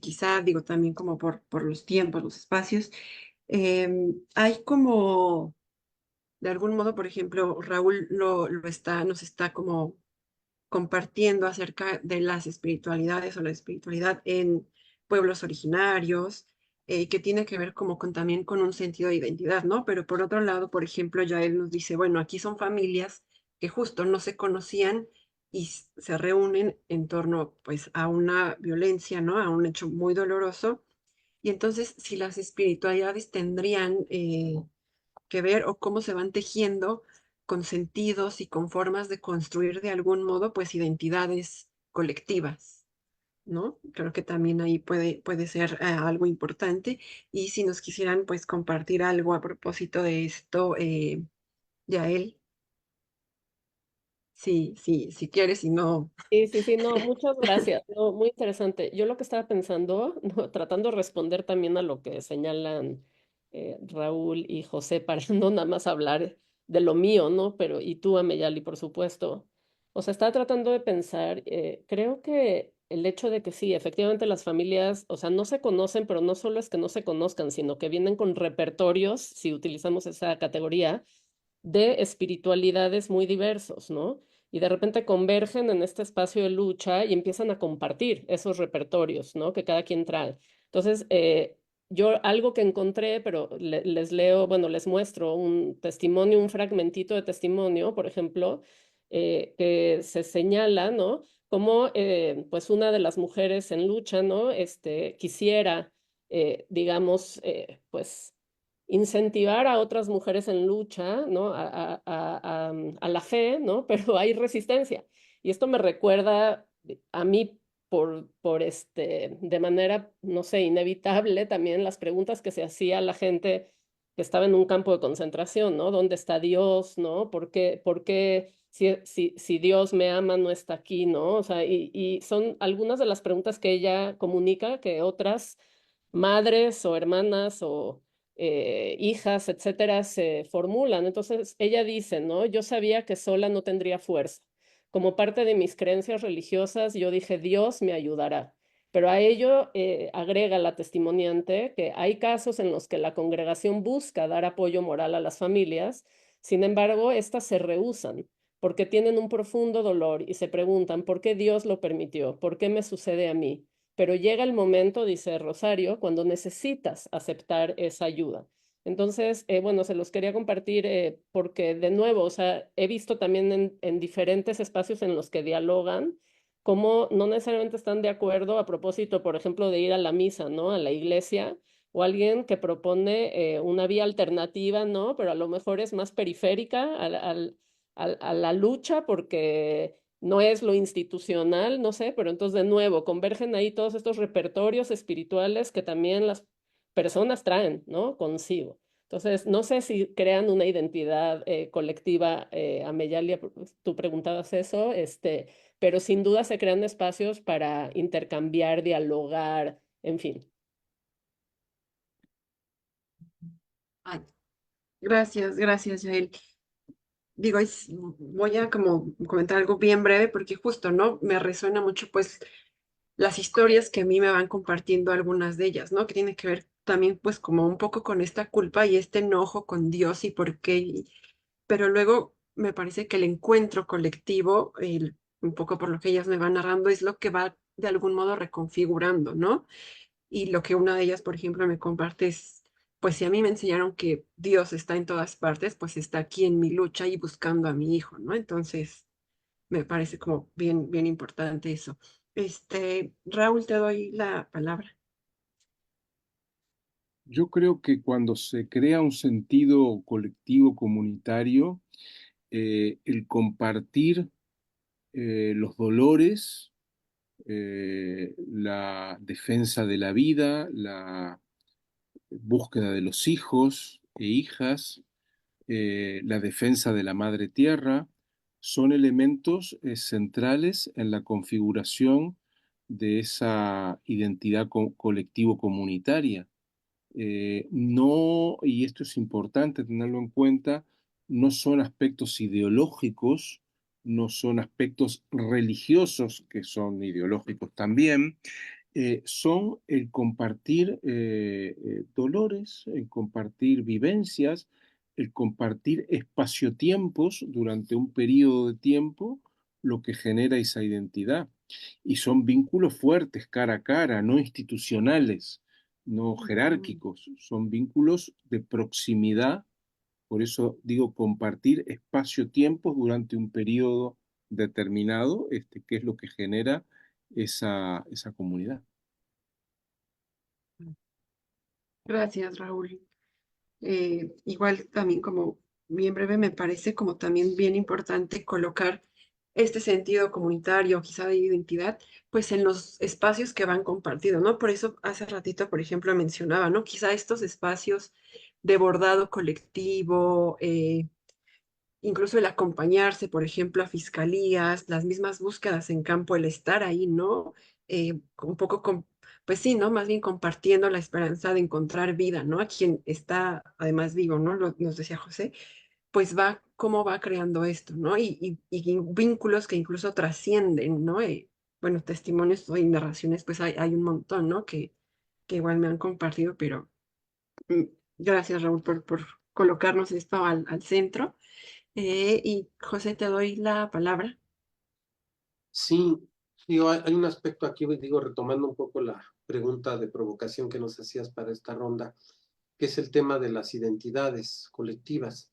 quizá digo también como por los tiempos, los espacios, hay como de algún modo, por ejemplo, Raúl nos está como compartiendo acerca de las espiritualidades o la espiritualidad en pueblos originarios, que tiene que ver como también con un sentido de identidad, ¿no? Pero por otro lado, por ejemplo, ya él nos dice, bueno, aquí son familias que justo no se conocían y se reúnen en torno, pues, a una violencia, ¿no? A un hecho muy doloroso. Y entonces, si las espiritualidades tendrían que ver o cómo se van tejiendo con sentidos y con formas de construir de algún modo, pues, identidades colectivas, ¿no? Creo que también ahí puede ser algo importante. Y si nos quisieran, pues, compartir algo a propósito de esto, Yael, sí, sí, si quieres, si no. Sí, sí, sí, no, muchas gracias. No, muy interesante. Yo lo que estaba pensando, no, tratando de responder también a lo que señalan Raúl y José, para no nada más hablar de lo mío, ¿no? Pero, y tú, Ameyali, por supuesto. O sea, estaba tratando de pensar, creo que el hecho de que sí, efectivamente las familias, o sea, no se conocen, pero no solo es que no se conozcan, sino que vienen con repertorios, si utilizamos esa categoría, de espiritualidades muy diversos, ¿no? Y de repente convergen en este espacio de lucha y empiezan a compartir esos repertorios, ¿no? Que cada quien trae. Entonces, yo algo que encontré, pero les leo, bueno, les muestro un testimonio, un fragmentito de testimonio, por ejemplo, que se señala, ¿no? Como, pues, una de las mujeres en lucha, ¿no? Quisiera, digamos, pues, incentivar a otras mujeres en lucha, ¿no? A la fe, ¿no? Pero hay resistencia. Y esto me recuerda a mí de manera, no sé, inevitable también las preguntas que se hacía la gente que estaba en un campo de concentración, ¿no? ¿Dónde está Dios, ¿no? Por qué si Dios me ama no está aquí, ¿no? O sea, y son algunas de las preguntas que ella comunica que otras madres o hermanas o hijas, etcétera, se formulan. Entonces ella dice, ¿no? Yo sabía que sola no tendría fuerza. Como parte de mis creencias religiosas, yo dije, Dios me ayudará. Pero a ello agrega la testimoniante que hay casos en los que la congregación busca dar apoyo moral a las familias, sin embargo, estas se rehúsan porque tienen un profundo dolor y se preguntan, ¿por qué Dios lo permitió? ¿Por qué me sucede a mí? Pero llega el momento, dice Rosario, cuando necesitas aceptar esa ayuda. Entonces, bueno, se los quería compartir porque de nuevo, o sea, he visto también en diferentes espacios en los que dialogan cómo no necesariamente están de acuerdo a propósito, por ejemplo, de ir a la misa, ¿no? A la iglesia, o alguien que propone una vía alternativa, ¿no? Pero a lo mejor es más periférica a la lucha porque no es lo institucional, no sé, pero entonces de nuevo convergen ahí todos estos repertorios espirituales que también las personas traen, ¿no? Consigo. Entonces, no sé si crean una identidad colectiva, Ameyalia, tú preguntabas eso, pero sin duda se crean espacios para intercambiar, dialogar, en fin. Ay, gracias, Yael. Digo, voy a como comentar algo bien breve porque justo, ¿no? Me resuena mucho pues las historias que a mí me van compartiendo algunas de ellas, ¿no? Que tiene que ver también pues como un poco con esta culpa y este enojo con Dios y por qué. Pero luego me parece que el encuentro colectivo, un poco por lo que ellas me van narrando, es lo que va de algún modo reconfigurando, ¿no? Y lo que una de ellas, por ejemplo, me comparte es, pues si a mí me enseñaron que Dios está en todas partes, pues está aquí en mi lucha y buscando a mi hijo, ¿no? Entonces, me parece como bien importante eso. Raúl, te doy la palabra. Yo creo que cuando se crea un sentido colectivo comunitario, el compartir los dolores, la defensa de la vida, la búsqueda de los hijos e hijas, la defensa de la madre tierra, son elementos centrales en la configuración de esa identidad colectivo comunitaria. No, y esto es importante tenerlo en cuenta, no son aspectos ideológicos, no son aspectos religiosos, que son ideológicos también, son el compartir dolores, el compartir vivencias, el compartir espacio-tiempos durante un periodo de tiempo, lo que genera esa identidad. Y son vínculos fuertes, cara a cara, no institucionales, no Ujú. jerárquicos, son vínculos de proximidad. Por eso digo compartir espacio-tiempos durante un periodo determinado, que es lo que genera esa comunidad. Gracias, Raúl. Igual también como bien breve, me parece como también bien importante colocar este sentido comunitario, quizá de identidad, pues en los espacios que van compartidos, ¿no? Por eso hace ratito, por ejemplo, mencionaba, ¿no? Quizá estos espacios de bordado colectivo, incluso el acompañarse, por ejemplo, a fiscalías, las mismas búsquedas en campo, el estar ahí, ¿no? Un poco, pues sí, ¿no? Más bien compartiendo la esperanza de encontrar vida, ¿no? A quien está además vivo, ¿no? Nos decía José, pues va, cómo va creando esto, ¿no? Y vínculos que incluso trascienden, ¿no? Bueno, testimonios y narraciones, pues hay un montón, ¿no? Que igual me han compartido, pero mm, gracias, Raúl, por colocarnos esto al centro. Y José, te doy la palabra. Sí, digo, hay un aspecto aquí, digo, retomando un poco la pregunta de provocación que nos hacías para esta ronda, que es el tema de las identidades colectivas.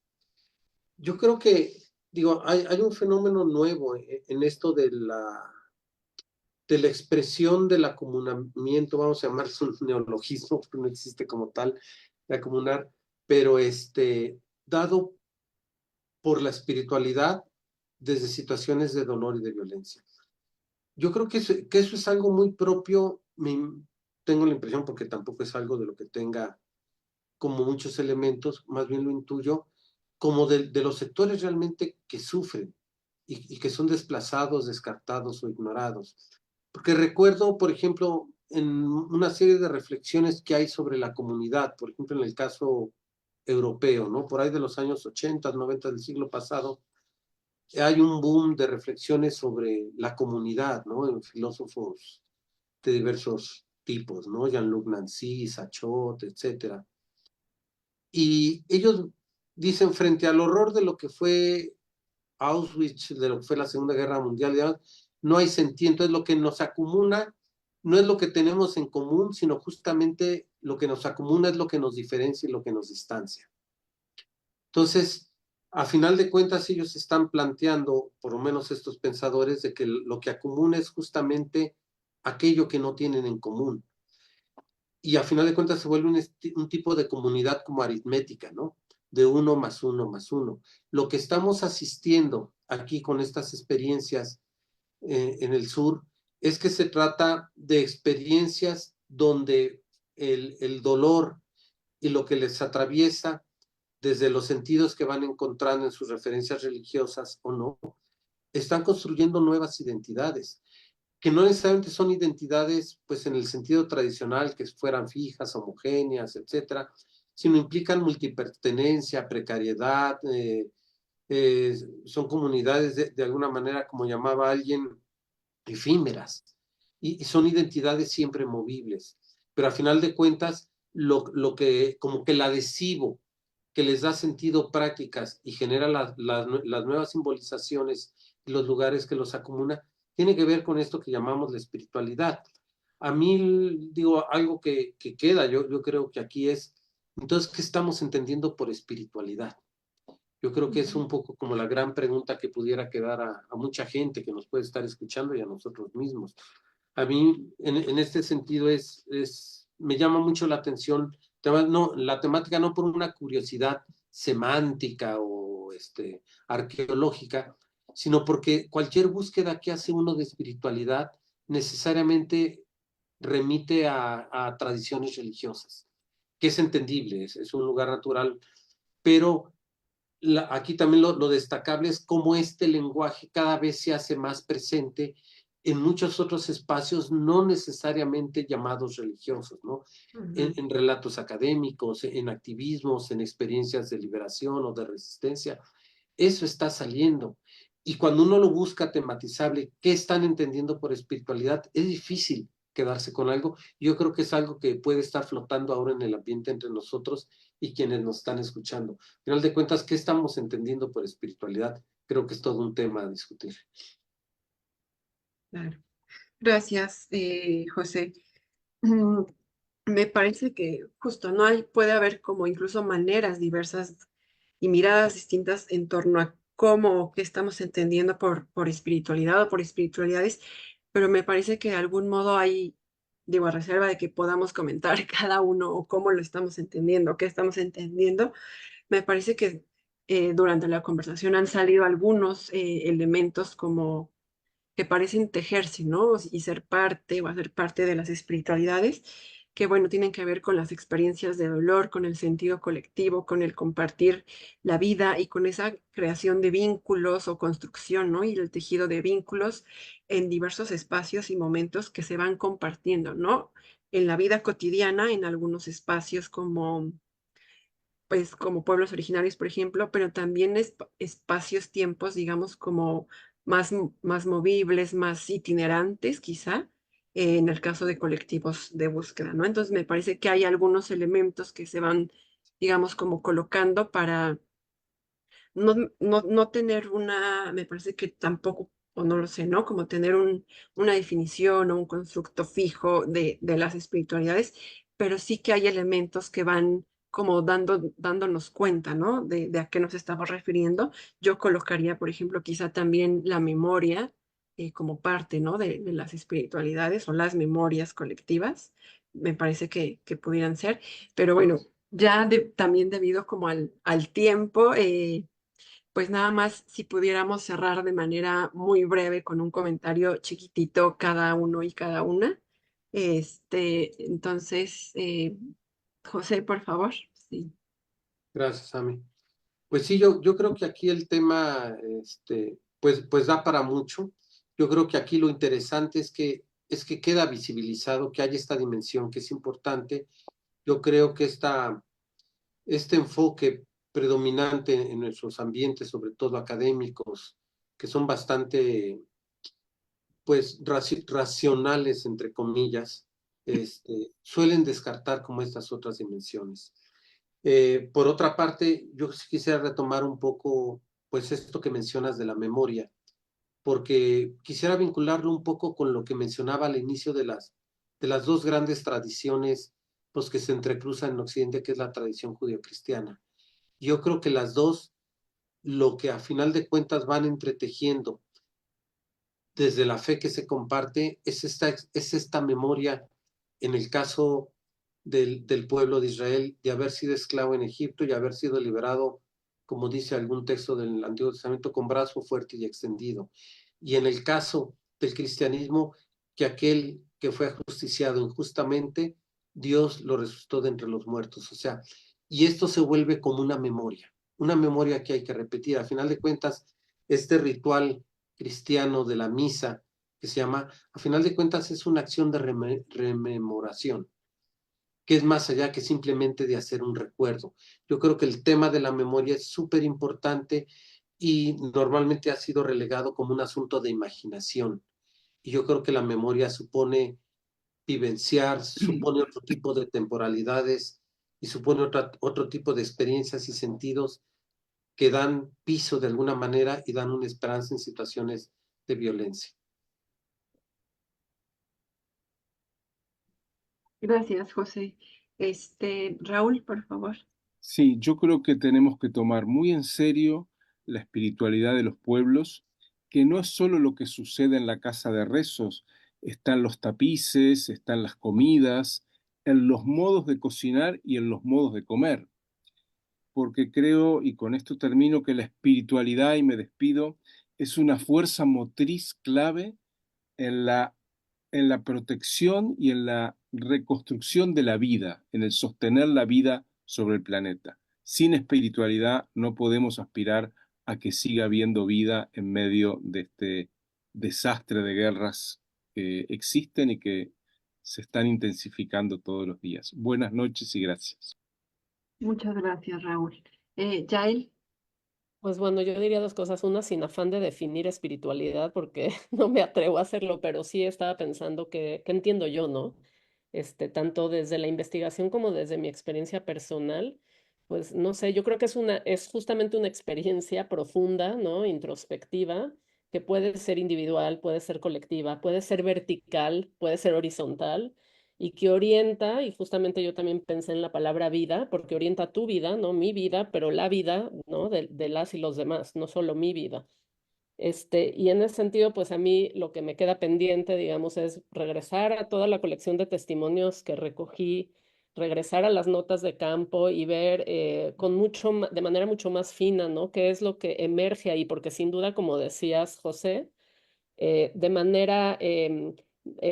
Yo creo que, digo, hay un fenómeno nuevo en esto de la expresión del acomunamiento, vamos a llamarse un neologismo, porque no existe como tal, de acomunar, pero dado por la espiritualidad desde situaciones de dolor y de violencia. Yo creo que eso es algo muy propio, tengo la impresión, porque tampoco es algo de lo que tenga como muchos elementos, más bien lo intuyo, como de los sectores realmente que sufren y que son desplazados, descartados o ignorados. Porque recuerdo, por ejemplo, en una serie de reflexiones que hay sobre la comunidad, por ejemplo, en el caso europeo, ¿no? Por ahí de los años 80, 90 del siglo pasado, hay un boom de reflexiones sobre la comunidad, ¿no? En filósofos de diversos tipos, ¿no? Jean-Luc Nancy, Sachot, etcétera. Y ellos dicen, frente al horror de lo que fue Auschwitz, de lo que fue la Segunda Guerra Mundial, no hay sentido. Entonces, lo que nos acumula no es lo que tenemos en común, sino justamente lo que nos acumula es lo que nos diferencia y lo que nos distancia. Entonces, a final de cuentas, ellos están planteando, por lo menos estos pensadores, de que lo que acumula es justamente aquello que no tienen en común. Y a final de cuentas se vuelve un tipo de comunidad como aritmética, ¿no? De 1 más 1 más 1. Lo que estamos asistiendo aquí con estas experiencias en el sur es que se trata de experiencias donde el dolor y lo que les atraviesa desde los sentidos que van encontrando en sus referencias religiosas o no, están construyendo nuevas identidades, que no necesariamente son identidades pues en el sentido tradicional, que fueran fijas, homogéneas, etcétera, sino implican multipertenencia, precariedad, son comunidades de alguna manera, como llamaba alguien, efímeras, y son identidades siempre movibles, pero a final de cuentas, lo que, como que el adhesivo que les da sentido prácticas y genera las nuevas simbolizaciones y los lugares que los acumula, tiene que ver con esto que llamamos la espiritualidad. A mí, digo, algo que queda, yo creo que aquí es, entonces, ¿qué estamos entendiendo por espiritualidad? Yo creo que es un poco como la gran pregunta que pudiera quedar a mucha gente que nos puede estar escuchando y a nosotros mismos. A mí, en este sentido, me llama mucho la atención, no, la temática no por una curiosidad semántica o arqueológica, sino porque cualquier búsqueda que hace uno de espiritualidad necesariamente remite a tradiciones religiosas, que es entendible, es un lugar natural, pero aquí también lo destacable es cómo este lenguaje cada vez se hace más presente en muchos otros espacios no necesariamente llamados religiosos, ¿no? En relatos académicos, en activismos, en experiencias de liberación o de resistencia. Eso está saliendo. Y cuando uno lo busca tematizable, ¿qué están entendiendo por espiritualidad? Es difícil quedarse con algo. Yo creo que es algo que puede estar flotando ahora en el ambiente entre nosotros y quienes nos están escuchando. Al final de cuentas, ¿qué estamos entendiendo por espiritualidad? Creo que es todo un tema a discutir. Claro. Gracias, José. Mm, Me parece que justo no hay, puede haber como incluso maneras diversas y miradas distintas en torno a cómo o qué estamos entendiendo por espiritualidad o por espiritualidades, pero me parece que de algún modo hay, digo, a reserva de que podamos comentar cada uno o cómo lo estamos entendiendo, o qué estamos entendiendo, me parece que durante la conversación han salido algunos elementos como que parecen tejerse, ¿no? Y ser parte o hacer parte de las espiritualidades, que bueno, tienen que ver con las experiencias de dolor, con el sentido colectivo, con el compartir la vida y con esa creación de vínculos o construcción, ¿no? Y el tejido de vínculos en diversos espacios y momentos que se van compartiendo, ¿no? En la vida cotidiana, en algunos espacios como pues como pueblos originarios, por ejemplo, pero también espacios, tiempos, digamos, como más movibles, más itinerantes, quizá, en el caso de colectivos de búsqueda, ¿no? Entonces me parece que hay algunos elementos que se van, digamos, como colocando para no tener me parece que tampoco, o no lo sé, ¿no? Como tener una definición o un constructo fijo de las espiritualidades, pero sí que hay elementos que van como dándonos cuenta, ¿no? De a qué nos estamos refiriendo. Yo colocaría, por ejemplo, quizá también la memoria como parte, ¿no? De las espiritualidades o las memorias colectivas. Me parece que pudieran ser, pero bueno, ya también debido como al tiempo, pues nada más si pudiéramos cerrar de manera muy breve con un comentario chiquitito cada uno y cada una. Entonces, José, por favor. Sí. Gracias, Ami. Pues sí, yo creo que aquí el tema, pues da para mucho. Yo creo que aquí lo interesante es que queda visibilizado, que hay esta dimensión que es importante. Yo creo que este enfoque predominante en nuestros ambientes, sobre todo académicos, que son bastante, pues, racionales, entre comillas, suelen descartar como estas otras dimensiones. Por otra parte, yo sí quisiera retomar un poco, pues, esto que mencionas de la memoria, porque quisiera vincularlo un poco con lo que mencionaba al inicio de las dos grandes tradiciones, pues, que se entrecruzan en Occidente, que es la tradición judio-cristiana. Yo creo que las dos, lo que a final de cuentas van entretejiendo desde la fe que se comparte, es esta memoria, en el caso del pueblo de Israel, de haber sido esclavo en Egipto y haber sido liberado, como dice algún texto del Antiguo Testamento, con brazo fuerte y extendido. Y en el caso del cristianismo, que aquel que fue ajusticiado injustamente, Dios lo resucitó de entre los muertos. O sea, y esto se vuelve como una memoria que hay que repetir. A final de cuentas, este ritual cristiano de la misa, que se llama, a final de cuentas es una acción de rememoración, que es más allá que simplemente de hacer un recuerdo. Yo creo que el tema de la memoria es súper importante y normalmente ha sido relegado como un asunto de imaginación. Y yo creo que la memoria supone vivenciar, supone otro tipo de temporalidades y supone otro tipo de experiencias y sentidos que dan piso de alguna manera y dan una esperanza en situaciones de violencia. Gracias, José. Raúl, por favor. Sí, yo creo que tenemos que tomar muy en serio la espiritualidad de los pueblos, que no es solo lo que sucede en la casa de rezos, están los tapices, están las comidas, en los modos de cocinar y en los modos de comer, porque creo, y con esto termino, que la espiritualidad, y me despido, es una fuerza motriz clave en la protección y en la reconstrucción de la vida, en el sostener la vida sobre el planeta. Sin espiritualidad no podemos aspirar a que siga habiendo vida en medio de este desastre de guerras que existen y que se están intensificando todos los días. Buenas noches y gracias. Muchas gracias, Raúl. Yael, Pues bueno, yo diría dos cosas. Una, sin afán de definir espiritualidad, porque no me atrevo a hacerlo, pero sí estaba pensando que entiendo yo, ¿no? Tanto desde la investigación como desde mi experiencia personal, pues no sé, yo creo que es justamente una experiencia profunda, ¿no? Introspectiva, que puede ser individual, puede ser colectiva, puede ser vertical, puede ser horizontal y que orienta, y justamente yo también pensé en la palabra vida, porque orienta tu vida, no mi vida, pero la vida, ¿no? De las y los demás, no solo mi vida. Y en ese sentido, pues a mí lo que me queda pendiente, digamos, es regresar a toda la colección de testimonios que recogí, regresar a las notas de campo y ver de manera mucho más fina, ¿no? ¿Qué es lo que emerge ahí? Porque sin duda, como decías, José, de manera,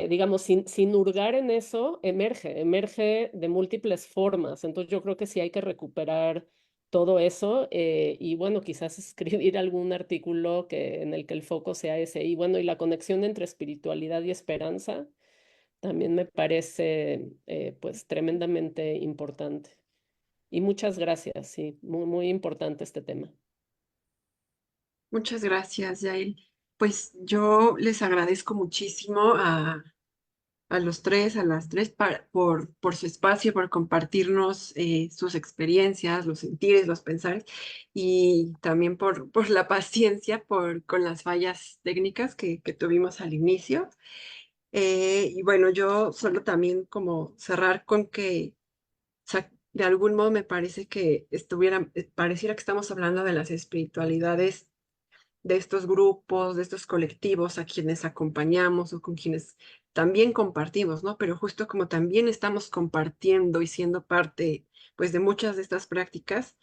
digamos, sin hurgar en eso, emerge de múltiples formas. Entonces yo creo que sí hay que recuperar todo eso y bueno, quizás escribir algún artículo en el que el foco sea ese. Y bueno, y la conexión entre espiritualidad y esperanza también me parece pues tremendamente importante. Y muchas gracias, sí, muy, muy importante este tema. muchas gracias, Yael. Pues yo les agradezco muchísimo a los tres, a las tres, por su espacio, por compartirnos sus experiencias, los sentires, los pensares, y también por la paciencia con las fallas técnicas que tuvimos al inicio. Y bueno, yo solo también como cerrar con que, o sea, de algún modo me parece que pareciera que estamos hablando de las espiritualidades de estos grupos, de estos colectivos a quienes acompañamos o con quienes también compartimos, ¿no? Pero justo como también estamos compartiendo y siendo parte, pues, de muchas de estas prácticas,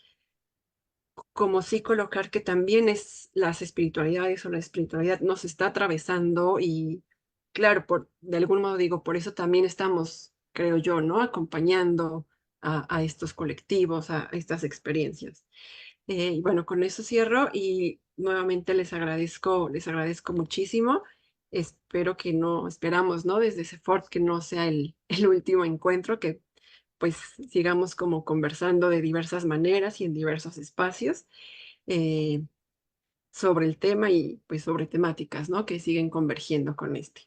como sí colocar que también es las espiritualidades o la espiritualidad nos está atravesando y, claro, de algún modo digo, por eso también estamos, creo yo, ¿no? Acompañando a estos colectivos, a estas experiencias. Y bueno, con eso cierro y nuevamente les agradezco muchísimo. Esperamos, ¿no? Desde Fort que no sea el último encuentro, que pues sigamos como conversando de diversas maneras y en diversos espacios eh, sobre el tema y pues sobre temáticas, ¿no? Que siguen convergiendo con este.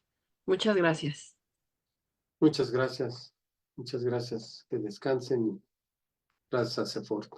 Muchas gracias. Muchas gracias. Muchas gracias. Que descansen y gracias a Sefor.